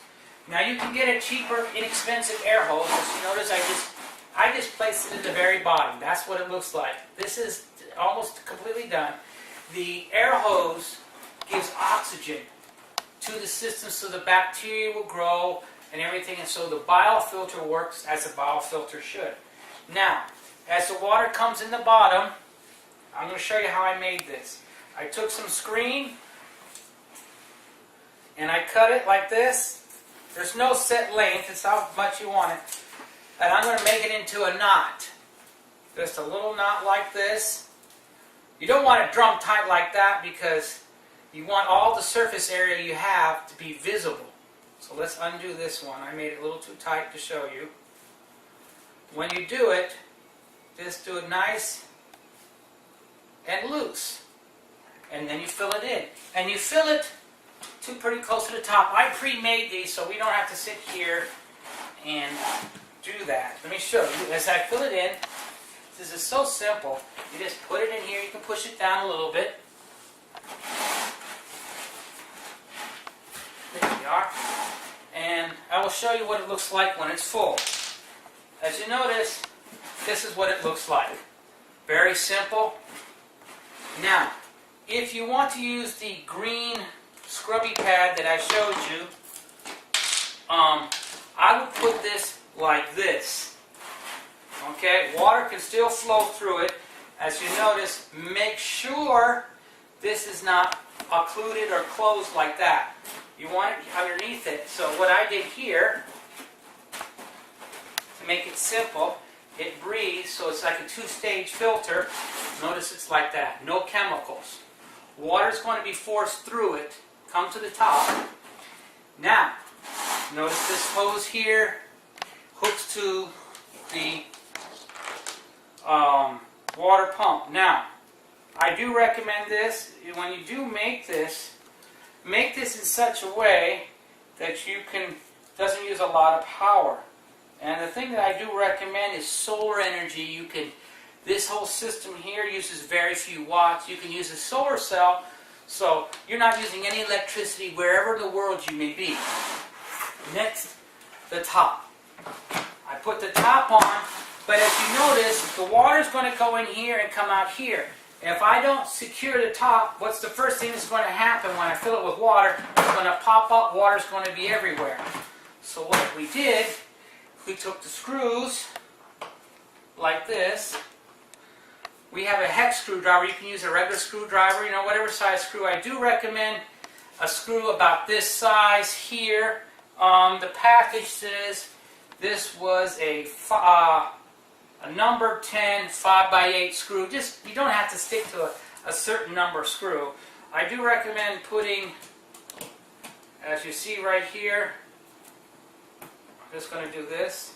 Now you can get a cheaper, inexpensive air hose. As you notice, I just placed it at the very bottom. That's what it looks like. This is almost completely done. The air hose gives oxygen to the system so the bacteria will grow and everything, and so the biofilter works as a biofilter should. Now, as the water comes in the bottom, I'm going to show you how I made this. I took some screen and I cut it like this. There's no set length, it's how much you want it. And I'm going to make it into a knot. Just a little knot like this. You don't want it drum tight like that because you want all the surface area you have to be visible. So let's undo this one. I made it a little too tight to show you. When you do it, just do it nice and loose. And then you fill it in. And you fill it to pretty close to the top. I pre-made these so we don't have to sit here and do that. Let me show you. As I fill it in, this is so simple. You just put it in here. You can push it down a little bit. There we are. And I will show you what it looks like when it's full. As you notice, this is what it looks like. Very simple. Now, if you want to use the green scrubby pad that I showed you, I would put this like this. Okay, water can still flow through it. As you notice, make sure this is not occluded or closed like that. You want it underneath it. So what I did here, to make it simple, it breathes, so it's like a two-stage filter. Notice it's like that, no chemicals. Water's going to be forced through it, come to the top. Now, notice this hose here hooks to the water pump. Now, I do recommend this. When you do make this in such a way that you can, doesn't use a lot of power. And the thing that I do recommend is solar energy. This whole system here uses very few watts. You can use a solar cell, so you're not using any electricity wherever in the world you may be. Next, the top. I put the top on, but as you notice, the water is going to go in here and come out here. If I don't secure the top, what's the first thing that's going to happen when I fill it with water? It's going to pop up, water's going to be everywhere. So what we did, we took the screws like this. We have a hex screwdriver. You can use a regular screwdriver, you know, whatever size screw. I do recommend a screw about this size here. The package says this was a number 10 5x8 screw. Just, you don't have to stick to a certain number screw. I do recommend putting, as you see right here, I'm just going to do this.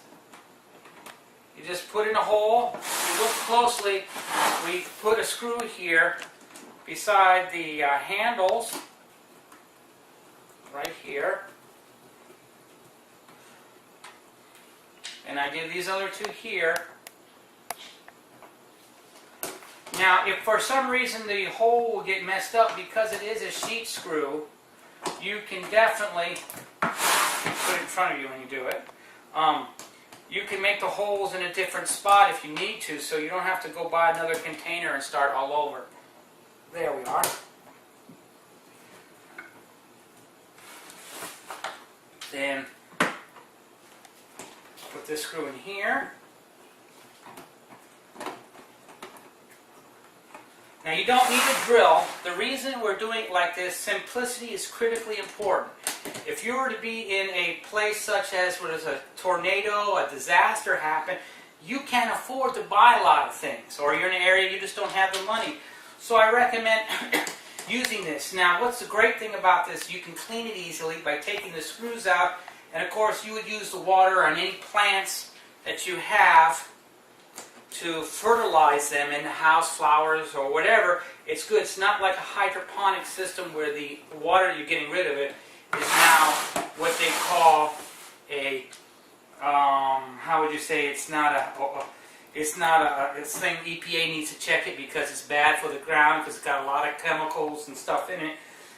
You just put in a hole. If you look closely, we put a screw here beside the handles, right here. And I did these other two here. Now, if for some reason the hole will get messed up because it is a sheet screw, you can definitely put it in front of you when you do it. You can make the holes in a different spot if you need to, so you don't have to go buy another container and start all over. There we are. Then put this screw in here. Now you don't need a drill. The reason we're doing it like this, simplicity is critically important. If you were to be in a place such as where there's a tornado, a disaster happen, you can't afford to buy a lot of things. Or you're in an area you just don't have the money. So I recommend using this. Now what's the great thing about this, you can clean it easily by taking the screws out. And of course you would use the water on any plants that you have to fertilize them in the house, flowers or whatever. It's good. It's not like a hydroponic system where the water you're getting rid of it is now what they call a, how would you say, it's not a thing. EPA needs to check it because it's bad for the ground because it's got a lot of chemicals and stuff in it.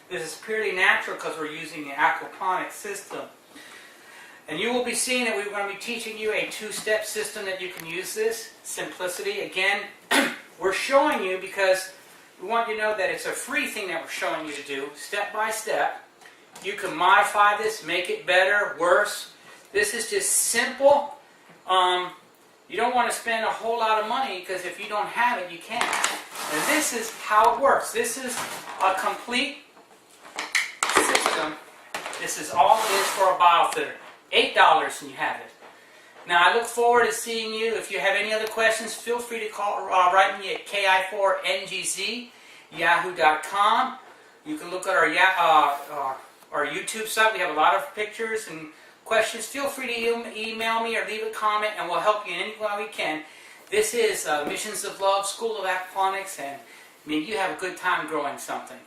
This is purely natural because we're using the aquaponic system. And you will be seeing that we're going to be teaching you a two-step system that you can use this. Simplicity. Again, we're showing you because we want you to know that it's a free thing that we're showing you to do, step by step. You can modify this, make it better, worse. This is just simple. You don't want to spend a whole lot of money because if you don't have it, you can't. And this is how it works. This is a complete system. This is all it is for a biofilter. $8 and you have it. Now I look forward to seeing you. If you have any other questions, feel free to call, write me at ki4ngz@yahoo.com. You can look at our YouTube site. We have a lot of pictures and questions. Feel free to email me or leave a comment and we'll help you in any way we can. This is Missions of Love, School of Aquaponics, and I mean, you have a good time growing something.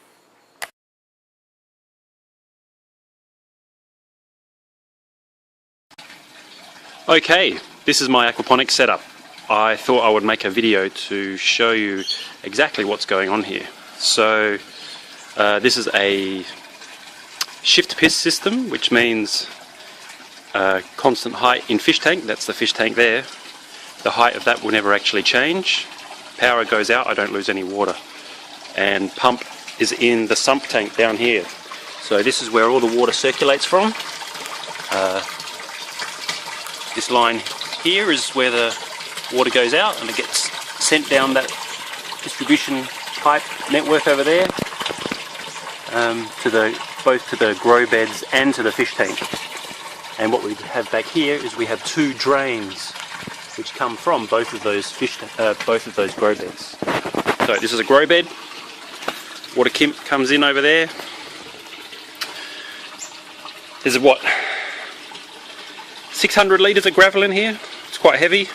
Okay, this is my aquaponics setup. I thought I would make a video to show you exactly what's going on here. So this is a shift piss system, which means constant height in fish tank. That's the fish tank there. The height of that will never actually change. Power goes out, I don't lose any water. And pump is in the sump tank down here. So this is where all the water circulates from. This line here is where the water goes out and it gets sent down that distribution pipe network over there both to the grow beds and to the fish tank. And what we have back here is we have two drains. which come from both of those grow beds. So this is a grow bed. Water comes in over there. There's what, 600 litres of gravel in here. It's quite heavy.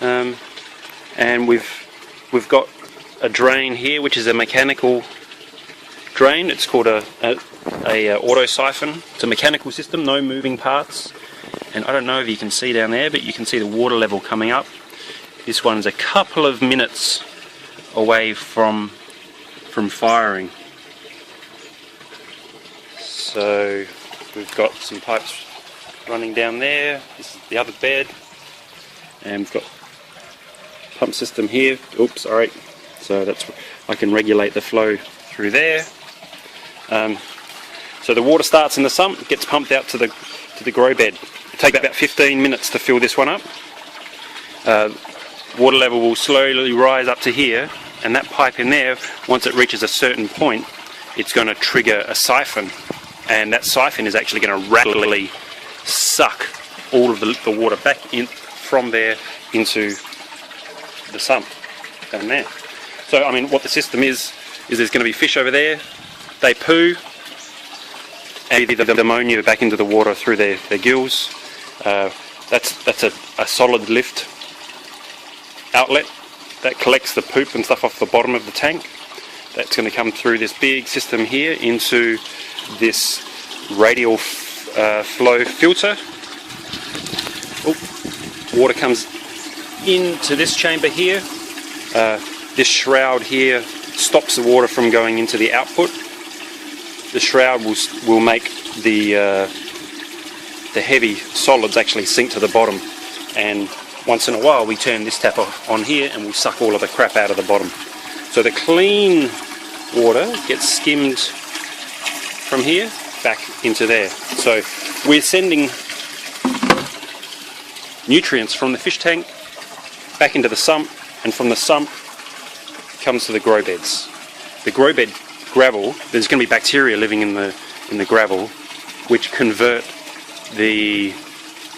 And we've got a drain here, which is a mechanical drain. It's called a auto siphon. It's a mechanical system, no moving parts. And I don't know if you can see down there, but you can see the water level coming up. This one's a couple of minutes away from firing. So we've got some pipes running down there. This is the other bed, and we've got pump system here. Oops, sorry. So that's, I can regulate the flow through there. So the water starts in the sump, gets pumped out to the grow bed. It takes about 15 minutes to fill this one up. Water level will slowly rise up to here, and that pipe in there, once it reaches a certain point, it's going to trigger a siphon, and that siphon is actually going to rapidly suck all of the water back in from there into the sump down there. So I mean, what the system is there's going to be fish over there. They poo, and the ammonia back into the water through their gills. That's a solid lift outlet that collects the poop and stuff off the bottom of the tank. That's going to come through this big system here into this radial flow filter. Water comes into this chamber here. This shroud here stops the water from going into the output. The shroud will make the heavy solids actually sink to the bottom, and once in a while we turn this tap on here and we'll suck all of the crap out of the bottom. So the clean water gets skimmed from here back into there. So we're sending nutrients from the fish tank back into the sump, and from the sump comes to the grow beds. The grow bed gravel, there's going to be bacteria living in the gravel, which convert the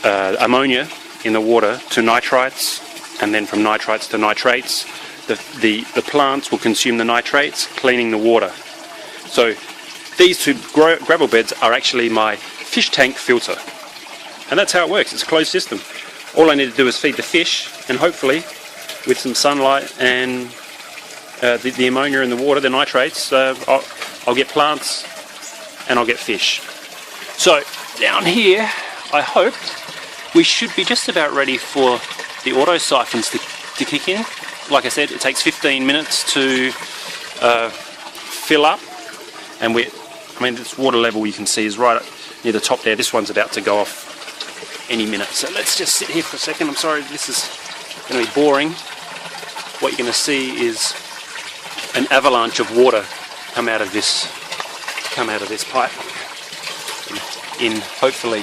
ammonia in the water to nitrites, and then from nitrites to nitrates. The plants will consume the nitrates, cleaning the water. So these two gravel beds are actually my fish tank filter, and that's how it works. It's a closed system. All I need to do is feed the fish, and hopefully with some sunlight and the ammonia in the water, the nitrates, I'll get plants and I'll get fish. So down here, I hope we should be just about ready for the auto siphons to kick in. Like I said, it takes 15 minutes to fill up, and this water level you can see is right near the top there. This one's about to go off any minute. So let's just sit here for a second. I'm sorry, this is going to be boring. What you're going to see is an avalanche of water come out of this pipe in hopefully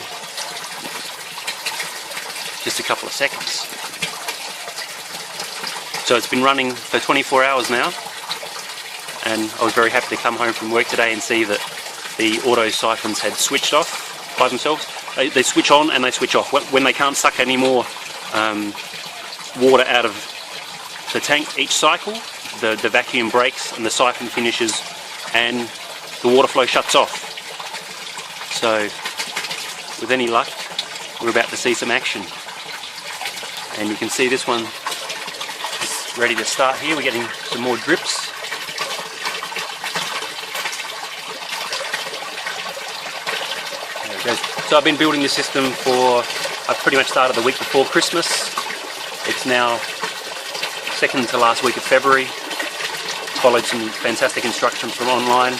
just a couple of seconds. So it's been running for 24 hours now, and I was very happy to come home from work today and see that the auto siphons had switched off by themselves. They switch on and they switch off. When they can't suck any more water out of the tank each cycle, the vacuum breaks and the siphon finishes and the water flow shuts off. So with any luck, we're about to see some action. And you can see this one is ready to start here. We're getting some more drips. There it goes. So I've been building this system I pretty much started the week before Christmas. It's now second to last week of February. Followed some fantastic instructions from online.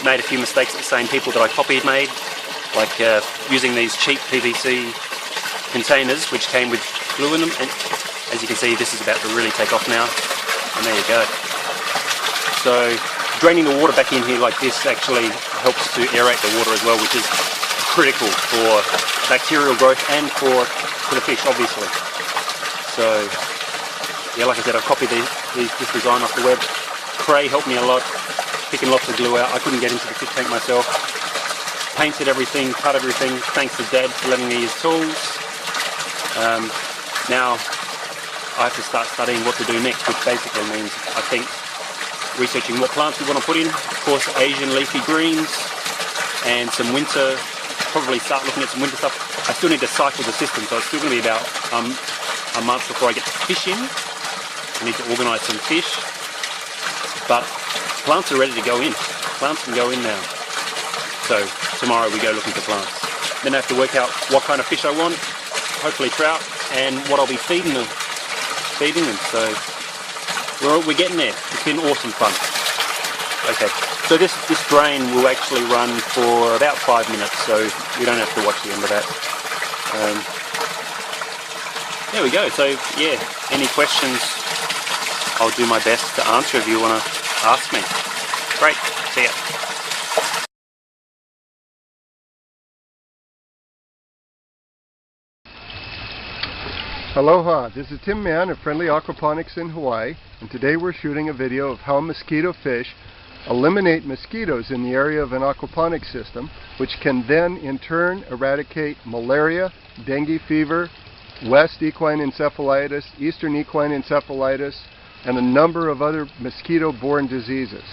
Made a few mistakes that the same people that I copied made, like using these cheap PVC containers which came with glue in them, and as you can see this is about to really take off now, and there you go. So draining the water back in here like this actually helps to aerate the water as well, which is critical for bacterial growth and for the fish obviously. So yeah, like I said, I've copied this design off the web. Cray helped me a lot, picking lots of glue out. I couldn't get into the fish tank myself. Painted everything, cut everything, thanks to Dad for letting me use tools. Now I have to start studying what to do next, which basically means, I think, researching what plants we want to put in. Of course, Asian leafy greens and some winter, probably start looking at some winter stuff. I still need to cycle the system, so it's still going to be about a month before I get the fish in. I need to organise some fish, but plants are ready to go in. Plants can go in now. So tomorrow we go looking for plants. Then I have to work out what kind of fish I want, hopefully trout, and what I'll be feeding them. So we're getting there. It's been awesome fun. Okay, so this drain will actually run for about 5 minutes, so you don't have to watch the end of that. There we go. So yeah, any questions, I'll do my best to answer if you want to ask me. Great, see ya. Aloha, this is Tim Mann of Friendly Aquaponics in Hawaii, and today we're shooting a video of how mosquito fish eliminate mosquitoes in the area of an aquaponic system, which can then in turn eradicate malaria, dengue fever, West equine encephalitis, Eastern equine encephalitis, and a number of other mosquito-borne diseases.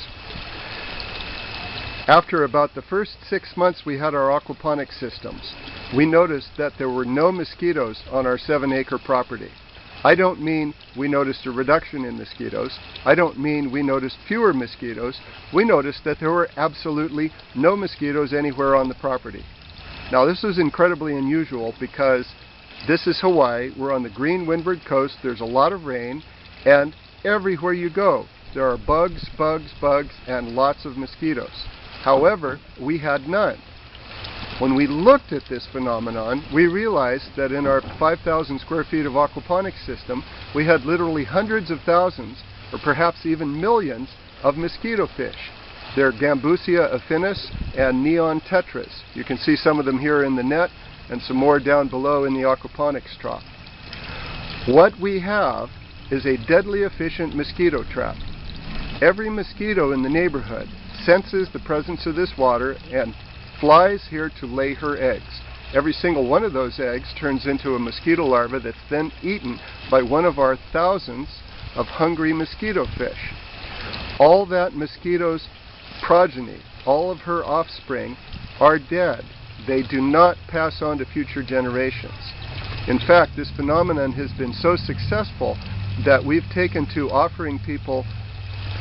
After about the first 6 months we had our aquaponic systems, we noticed that there were no mosquitoes on our 7-acre property. I don't mean we noticed a reduction in mosquitoes. I don't mean we noticed fewer mosquitoes. We noticed that there were absolutely no mosquitoes anywhere on the property. Now this was incredibly unusual because this is Hawaii. We're on the green windward coast. There's a lot of rain, and everywhere you go there are bugs, and lots of mosquitoes. However, we had none. When we looked at this phenomenon, we realized that in our 5,000 square feet of aquaponics system, we had literally hundreds of thousands, or perhaps even millions, of mosquito fish. They're Gambusia affinis and neon tetras. You can see some of them here in the net, and some more down below in the aquaponics trough. What we have is a deadly efficient mosquito trap. Every mosquito in the neighborhood senses the presence of this water and flies here to lay her eggs. Every single one of those eggs turns into a mosquito larva that's then eaten by one of our thousands of hungry mosquito fish. All that mosquito's progeny, all of her offspring, are dead. They do not pass on to future generations. In fact, this phenomenon has been so successful that we've taken to offering people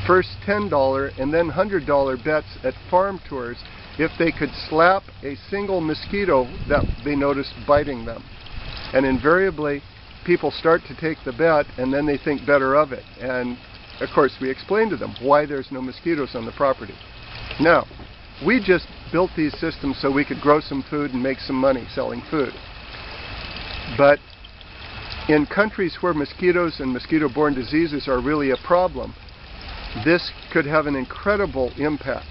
first $10 and then $100 bets at farm tours if they could slap a single mosquito that they noticed biting them. And invariably, people start to take the bet and then they think better of it. And of course, we explain to them why there's no mosquitoes on the property. Now, we just built these systems so we could grow some food and make some money selling food. But in countries where mosquitoes and mosquito-borne diseases are really a problem, this could have an incredible impact.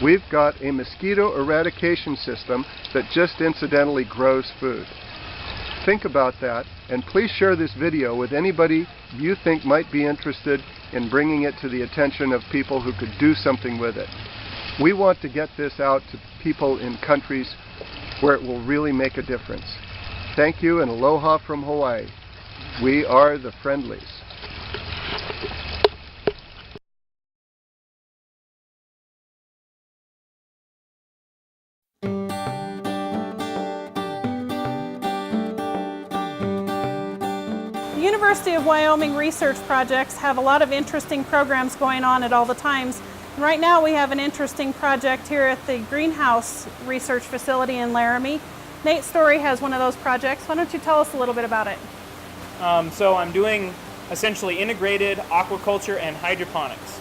We've got a mosquito eradication system that just incidentally grows food. Think about that, and please share this video with anybody you think might be interested in bringing it to the attention of people who could do something with it. We want to get this out to people in countries where it will really make a difference. Thank you, and aloha from Hawaii. We are the Friendlies. The University of Wyoming research projects have a lot of interesting programs going on at all the times. And right now we have an interesting project here at the greenhouse research facility in Laramie. Nate Story has one of those projects. Why don't you tell us a little bit about it? So I'm doing essentially integrated aquaculture and hydroponics.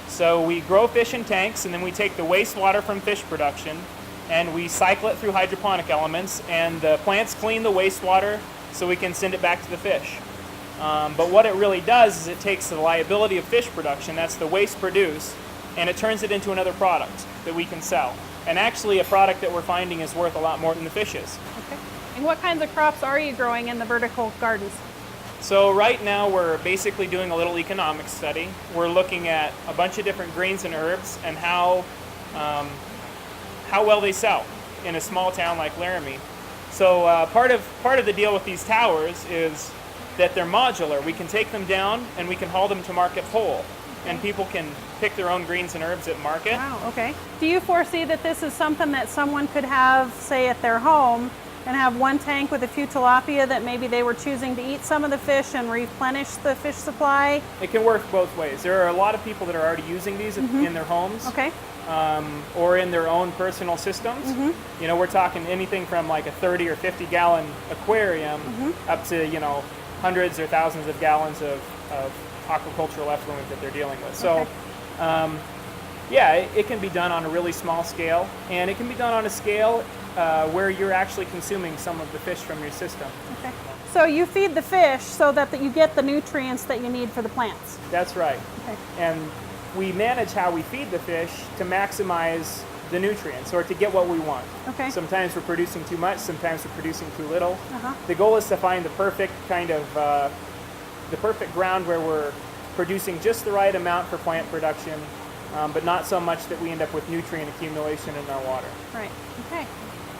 So we grow fish in tanks, and then we take the wastewater from fish production and we cycle it through hydroponic elements, and the plants clean the wastewater so we can send it back to the fish. But what it really does is it takes the liability of fish production, that's the waste produced, and it turns it into another product that we can sell. And actually a product that we're finding is worth a lot more than the fish is. Okay. And what kinds of crops are you growing in the vertical gardens? So right now we're basically doing a little economics study. We're looking at a bunch of different greens and herbs and how well they sell in a small town like Laramie. So part of the deal with these towers is that they're modular. We can take them down and we can haul them to market whole. And people can pick their own greens and herbs at market. Wow, okay. Do you foresee that this is something that someone could have, say, at their home and have one tank with a few tilapia that maybe they were choosing to eat some of the fish and replenish the fish supply? It can work both ways. There are a lot of people that are already using these in their homes. Okay. Or in their own personal systems. You know, we're talking anything from like a 30 or 50 gallon aquarium up to, you know, hundreds or thousands of gallons of aquacultural effluent that they're dealing with. So, yeah, it can be done on a really small scale, and it can be done on a scale where you're actually consuming some of the fish from your system. Okay. So you feed the fish so that you get the nutrients that you need for the plants. That's right. Okay. And we manage how we feed the fish to maximize the nutrients, or to get what we want. Okay. Sometimes we're producing too much, sometimes we're producing too little. The goal is to find the perfect kind of, the perfect ground where we're producing just the right amount for plant production, but not so much that we end up with nutrient accumulation in our water. Right, okay.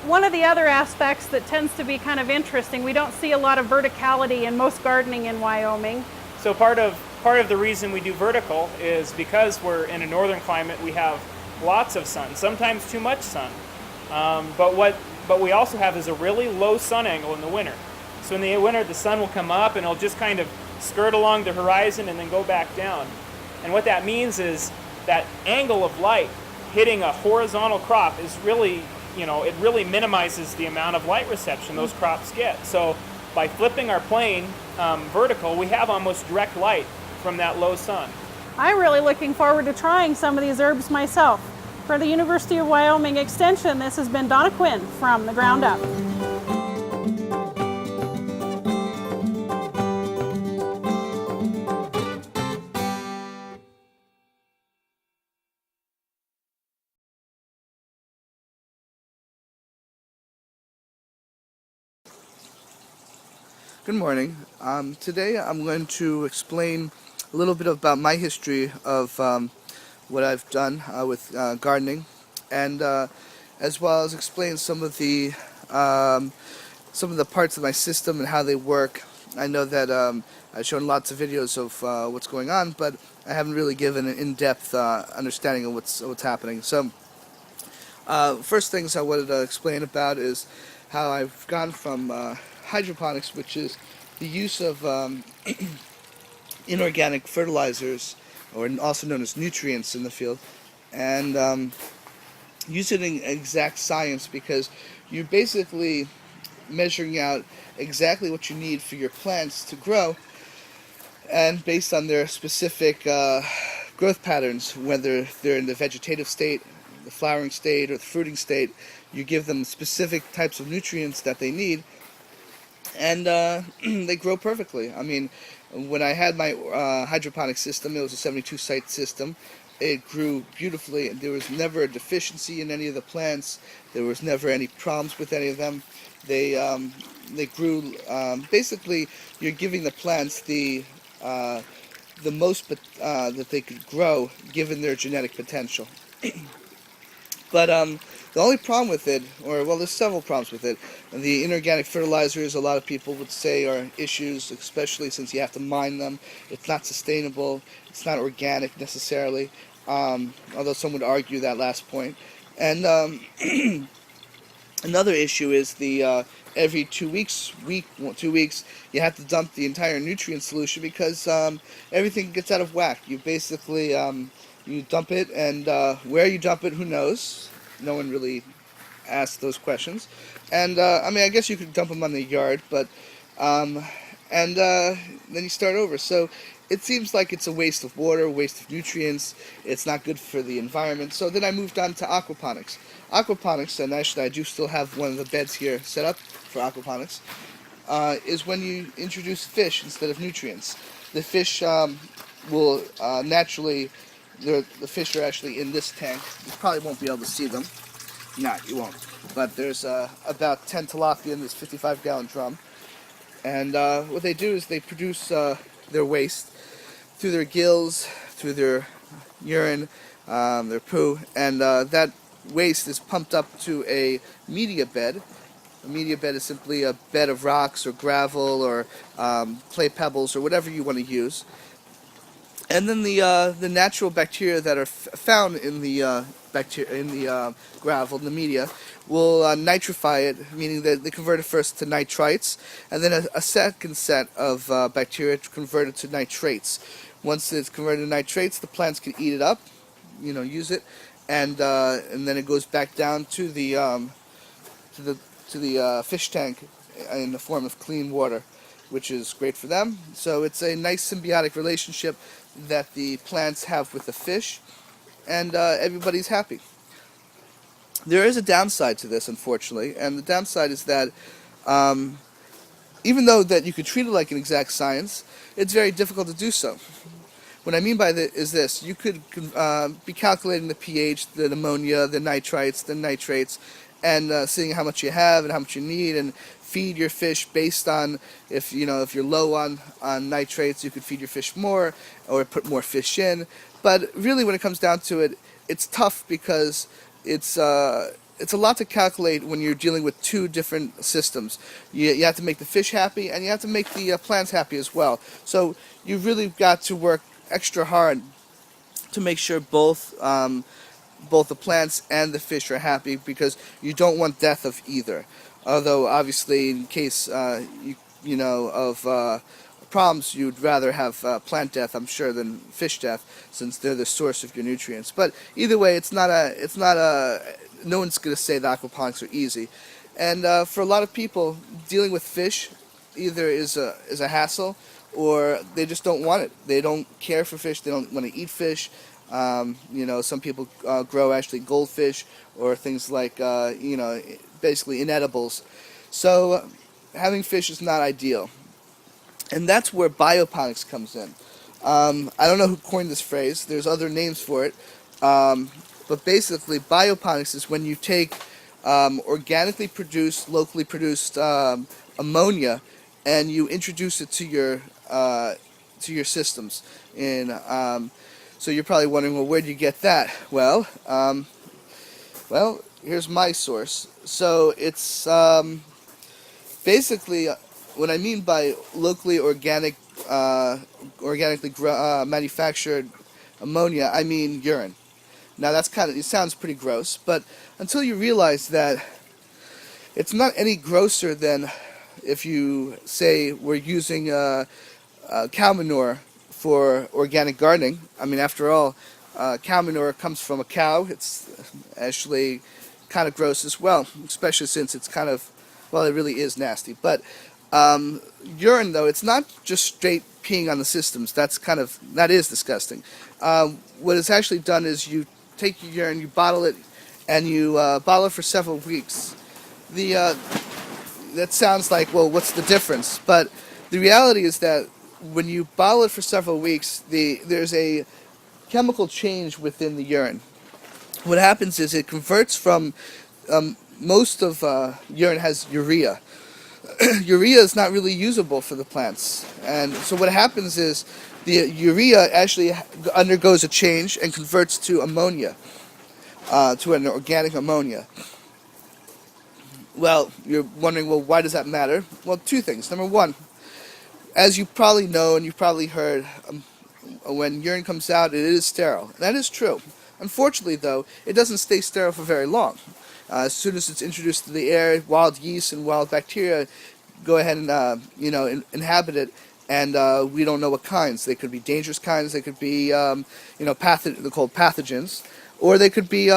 One of the other aspects that tends to be kind of interesting, we don't see a lot of verticality in most gardening in Wyoming. So part of the reason we do vertical is because we're in a northern climate, we have lots of sun, sometimes too much sun. But we also have is a really low sun angle in the winter. So in the winter, the sun will come up and it'll just kind of skirt along the horizon and then go back down. And what that means is that angle of light hitting a horizontal crop is really, you know, it really minimizes the amount of light reception those crops get. So by flipping our plane vertical, we have almost direct light from that low sun. I'm really looking forward to trying some of these herbs myself. For the University of Wyoming Extension, this has been Donna Quinn from The Ground Up. Good morning. Today I'm going to explain a little bit about my history of what I've done with gardening, and as well as explain some of the parts of my system and how they work. I know that I've shown lots of videos of what's going on, but I haven't really given an in-depth understanding of what's happening. So first things I wanted to explain about is how I've gone from hydroponics, which is the use of inorganic fertilizers, or also known as nutrients in the field, and using exact science, because you're basically measuring out exactly what you need for your plants to grow, and based on their specific growth patterns, whether they're in the vegetative state, the flowering state, or the fruiting state, you give them specific types of nutrients that they need, and they grow perfectly. I mean, when I had my hydroponic system, it was a 72-site system. It grew beautifully, and there was never a deficiency in any of the plants. There was never any problems with any of them. They grew. Basically, you're giving the plants the most that they could grow, given their genetic potential. But the only problem with it, or well, there's several problems with it. The inorganic fertilizers, a lot of people would say, are issues, especially since you have to mine them. It's not sustainable. It's not organic necessarily, although some would argue that last point. And another issue is the every 2 weeks, you have to dump the entire nutrient solution, because everything gets out of whack. You basically you dump it, and where you dump it, who knows? No one really asks those questions. And I mean, I guess you could dump them on the yard, but then you start over. So it seems like it's a waste of water, waste of nutrients. It's not good for the environment. So then I moved on to aquaponics. Aquaponics, and actually I do still have one of the beds here set up for aquaponics, is when you introduce fish instead of nutrients. The fish will naturally, the fish are actually in this tank. You probably won't be able to see them. No, you won't. But there's about 10 tilapia in this 55-gallon drum. And what they do is they produce their waste through their gills, through their urine, their poo, and that waste is pumped up to a media bed, A media bed is simply a bed of rocks or gravel or clay pebbles or whatever you want to use. And then the natural bacteria that are found in the gravel, in the media, will nitrify it, meaning that they convert it first to nitrites, and then a second set of bacteria convert it to nitrates. Once it's converted to nitrates, the plants can eat it up, use it, and then it goes back down to the fish tank in the form of clean water, which is great for them. So it's a nice symbiotic relationship that the plants have with the fish, and everybody's happy. There is a downside to this, unfortunately, and the downside is that even though that you could treat it like an exact science, it's very difficult to do so. What I mean by that is this: you could be calculating the pH, the ammonia, the nitrites, the nitrates, and seeing how much you have and how much you need, and feed your fish based on if you're low on nitrates, you could feed your fish more or put more fish in. But really, when it comes down to it, it's tough because it's a lot to calculate when you're dealing with two different systems. You have to make the fish happy, and you have to make the plants happy as well. So you've really got to work extra hard to make sure both the plants and the fish are happy, because you don't want death of either. Although obviously, in case of problems, you'd rather have plant death, I'm sure, than fish death, since they're the source of your nutrients. But either way, no one's going to say that aquaponics are easy. And for a lot of people, dealing with fish either is a hassle, or they just don't want it. They don't care for fish. They don't want to eat fish. Some people grow actually goldfish or things like basically inedibles. So having fish is not ideal. And that's where bioponics comes in. I don't know who coined this phrase. There's other names for it. But basically, bioponics is when you take organically produced, locally produced ammonia, and you introduce it to your systems. So you're probably wondering, well, where do you get that? Well, here's my source. So it's basically, what I mean by locally organically manufactured ammonia, I mean urine. Now it sounds pretty gross, but until you realize that it's not any grosser than if you say we're using cow manure for organic gardening. I mean, after all, cow manure comes from a cow. It's actually kind of gross as well, especially since it's it really is nasty. But urine, though, it's not just straight peeing on the systems. That is disgusting. What is actually done is you take your urine, you bottle it, and you bottle it for several weeks. That sounds like, well, what's the difference? But the reality is that when you bottle it for several weeks, there's a chemical change within the urine. What happens is it converts from, most of urine has urea. Urea is not really usable for the plants. And so what happens is the urea actually undergoes a change and converts to ammonia, to an organic ammonia. Well, you're wondering, well, why does that matter? Well, two things. Number one, as you probably know and you've probably heard, when urine comes out, it is sterile. That is true. Unfortunately, though, it doesn't stay sterile for very long. As soon as it's introduced to the air, wild yeast and wild bacteria go ahead and inhabit it, and we don't know what kinds. They could be dangerous kinds. They could be they're called pathogens, or they could be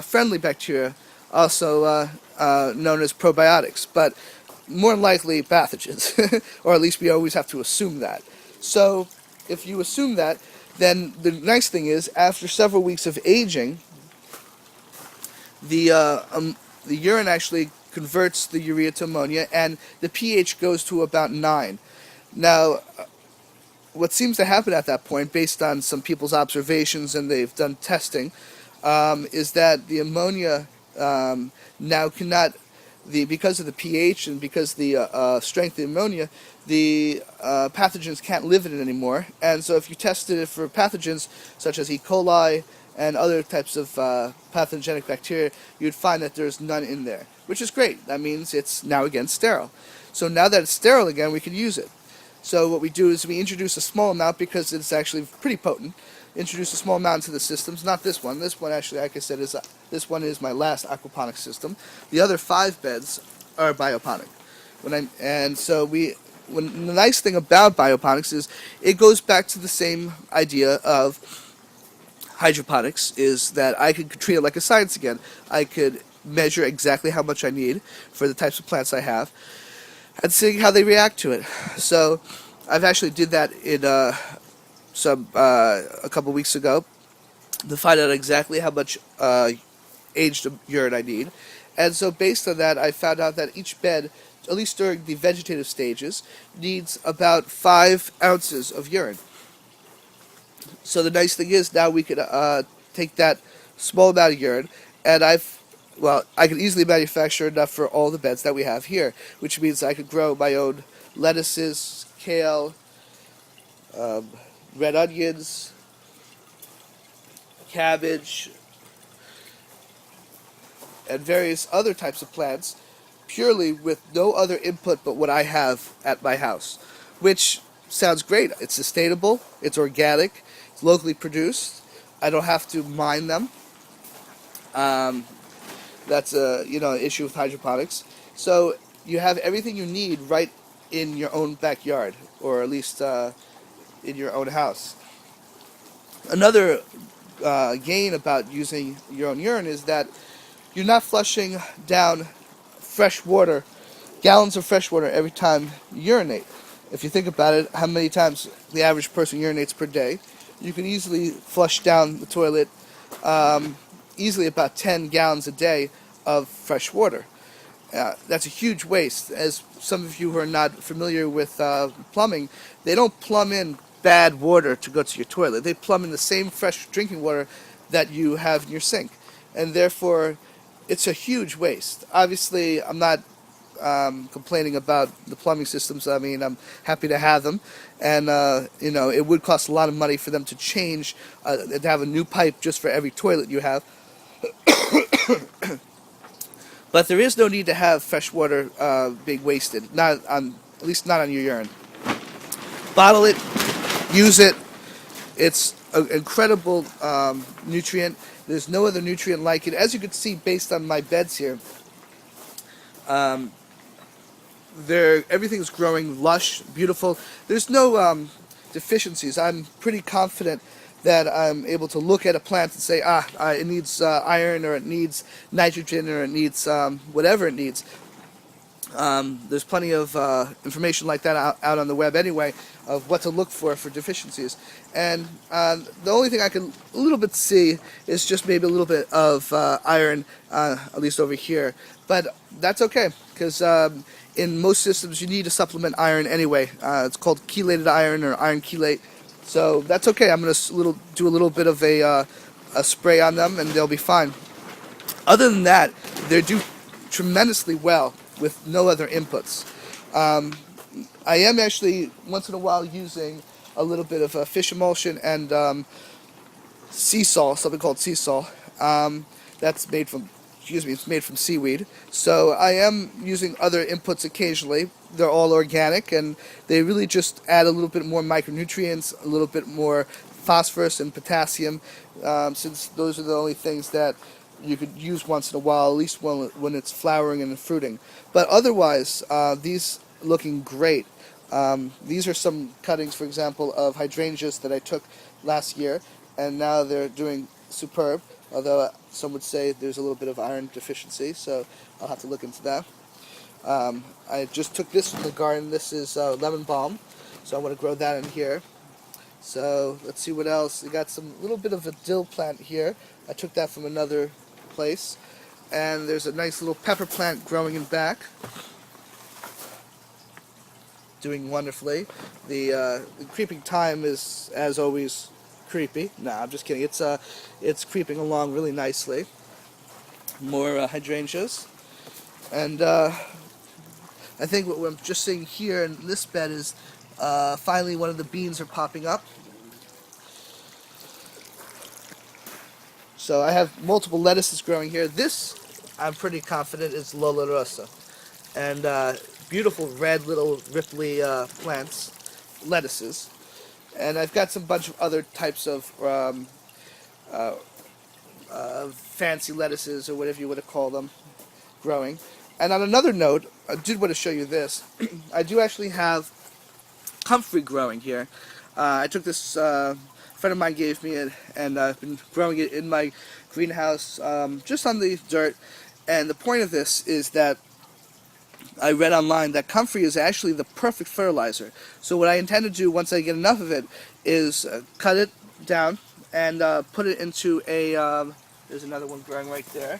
friendly bacteria, also known as probiotics. But more than likely pathogens, or at least we always have to assume that. So if you assume that, then the next thing is, after several weeks of aging, the urine actually converts the urea to ammonia, and the pH goes to about 9. Now, what seems to happen at that point, based on some people's observations, and they've done testing, is that the ammonia now cannot, because of the pH and because the strength of the ammonia, the pathogens can't live in it anymore. And so if you tested it for pathogens such as E. coli and other types of pathogenic bacteria, you'd find that there's none in there, which is great. That means it's now again sterile. So now that it's sterile again, we can use it. So what we do is we introduce a small amount, because it's actually pretty potent. Introduce a small amount into the systems. Not this one. This one actually, like I said, this one is my last aquaponics system. The other 5 beds are bioponic. The nice thing about bioponics is it goes back to the same idea of hydroponics, is that I could treat it like a science again. I could measure exactly how much I need for the types of plants I have and see how they react to it. So I've actually did that in a couple weeks ago to find out exactly how much aged urine I need. And so based on that, I found out that each bed, at least during the vegetative stages, needs about 5 ounces of urine. So the nice thing is now we could take that small amount of urine, and I could easily manufacture enough for all the beds that we have here, which means I could grow my own lettuces, kale, red onions, cabbage, and various other types of plants, purely with no other input but what I have at my house, which sounds great. It's sustainable, it's organic, it's locally produced. I don't have to mine them. That's a issue with hydroponics. So you have everything you need right in your own backyard, or at least in your own house. Another gain about using your own urine is that you're not flushing down fresh water, gallons of fresh water every time you urinate. If you think about it, how many times the average person urinates per day, you can easily flush down the toilet easily about 10 gallons a day of fresh water. That's a huge waste. As some of you who are not familiar with plumbing, they don't plumb in bad water to go to your toilet. They plumb in the same fresh drinking water that you have in your sink. And therefore, it's a huge waste. Obviously, I'm not complaining about the plumbing systems. I mean, I'm happy to have them. And, it would cost a lot of money for them to change, to have a new pipe just for every toilet you have. But there is no need to have fresh water being wasted, at least not on your urine. Bottle it, use it. It's an incredible nutrient. There's no other nutrient like it. As you can see, based on my beds here, everything's growing lush, beautiful. There's no deficiencies. I'm pretty confident that I'm able to look at a plant and say, it needs iron, or it needs nitrogen, or it needs whatever it needs. There's plenty of information like that out on the web anyway, of what to look for deficiencies. And the only thing I can a little bit see is just maybe a little bit of iron, at least over here. But that's okay, because in most systems you need to supplement iron anyway. It's called chelated iron, or iron chelate. So that's okay. I'm going to do a little bit of a spray on them, and they'll be fine. Other than that, they do tremendously well with no other inputs. I am actually once in a while using a little bit of fish emulsion and sea salt, something called sea salt. That's made from, it's made from seaweed. So I am using other inputs occasionally. They're all organic, and they really just add a little bit more micronutrients, a little bit more phosphorus and potassium, since those are the only things that you could use once in a while, at least when it's flowering and fruiting. But otherwise, these looking great. These are some cuttings, for example, of hydrangeas that I took last year, and now they're doing superb, although some would say there's a little bit of iron deficiency, so I'll have to look into that. I just took this from the garden. This is lemon balm, so I want to grow that in here. So let's see what else. We got some little bit of a dill plant here. I took that from another place. And there's a nice little pepper plant growing in back, doing wonderfully. The creeping thyme is, as always, creepy. Nah, I'm just kidding. It's creeping along really nicely. More hydrangeas. And I think what I'm just seeing here in this bed is finally one of the beans are popping up. So I have multiple lettuces growing here. This, I'm pretty confident, is Lola Rosa. And beautiful red little ripply plants, lettuces. And I've got some bunch of other types of fancy lettuces, or whatever you want to call them, growing. And on another note, I did want to show you this. I do actually have comfrey growing here. I took this, a friend of mine gave me it, and I've been growing it in my greenhouse just on the dirt. And the point of this is that I read online that comfrey is actually the perfect fertilizer. So what I intend to do once I get enough of it is cut it down and put it into a, there's another one growing right there.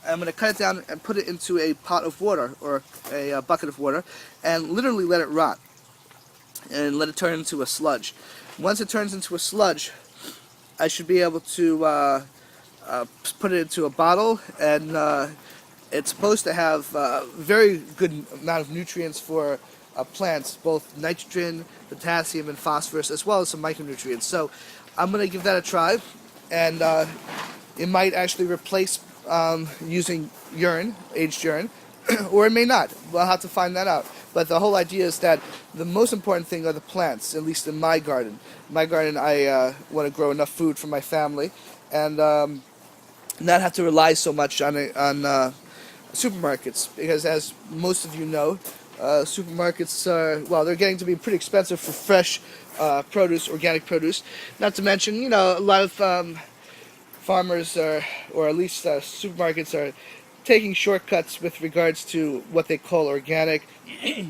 I'm going to cut it down and put it into a pot of water, or a bucket of water, and literally let it rot and let it turn into a sludge. Once it turns into a sludge, I should be able to put it into a bottle, and it's supposed to have a very good amount of nutrients for plants, both nitrogen, potassium, and phosphorus, as well as some micronutrients. So I'm going to give that a try, and it might actually replace using urine, aged urine, or it may not. We'll have to find that out. But the whole idea is that the most important thing are the plants, at least in my garden. In my garden, I want to grow enough food for my family, and not have to rely so much on supermarkets, because as most of you know, supermarkets are, well, they're getting to be pretty expensive for fresh produce, organic produce. Not to mention, you know, a lot of farmers are, or at least supermarkets are taking shortcuts with regards to what they call organic,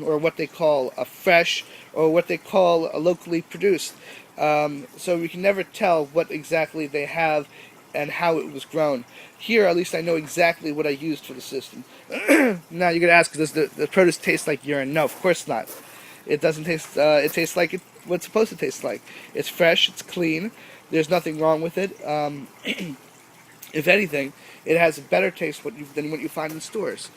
or what they call fresh, or what they call locally produced. So we can never tell what exactly they have and how it was grown. Here, at least I know exactly what I used for the system. Now you're going to ask, does the produce taste like urine? No, of course not. It doesn't taste, it tastes like what it's supposed to taste like. It's fresh, it's clean, there's nothing wrong with it. If anything, it has a better taste than what you find in stores.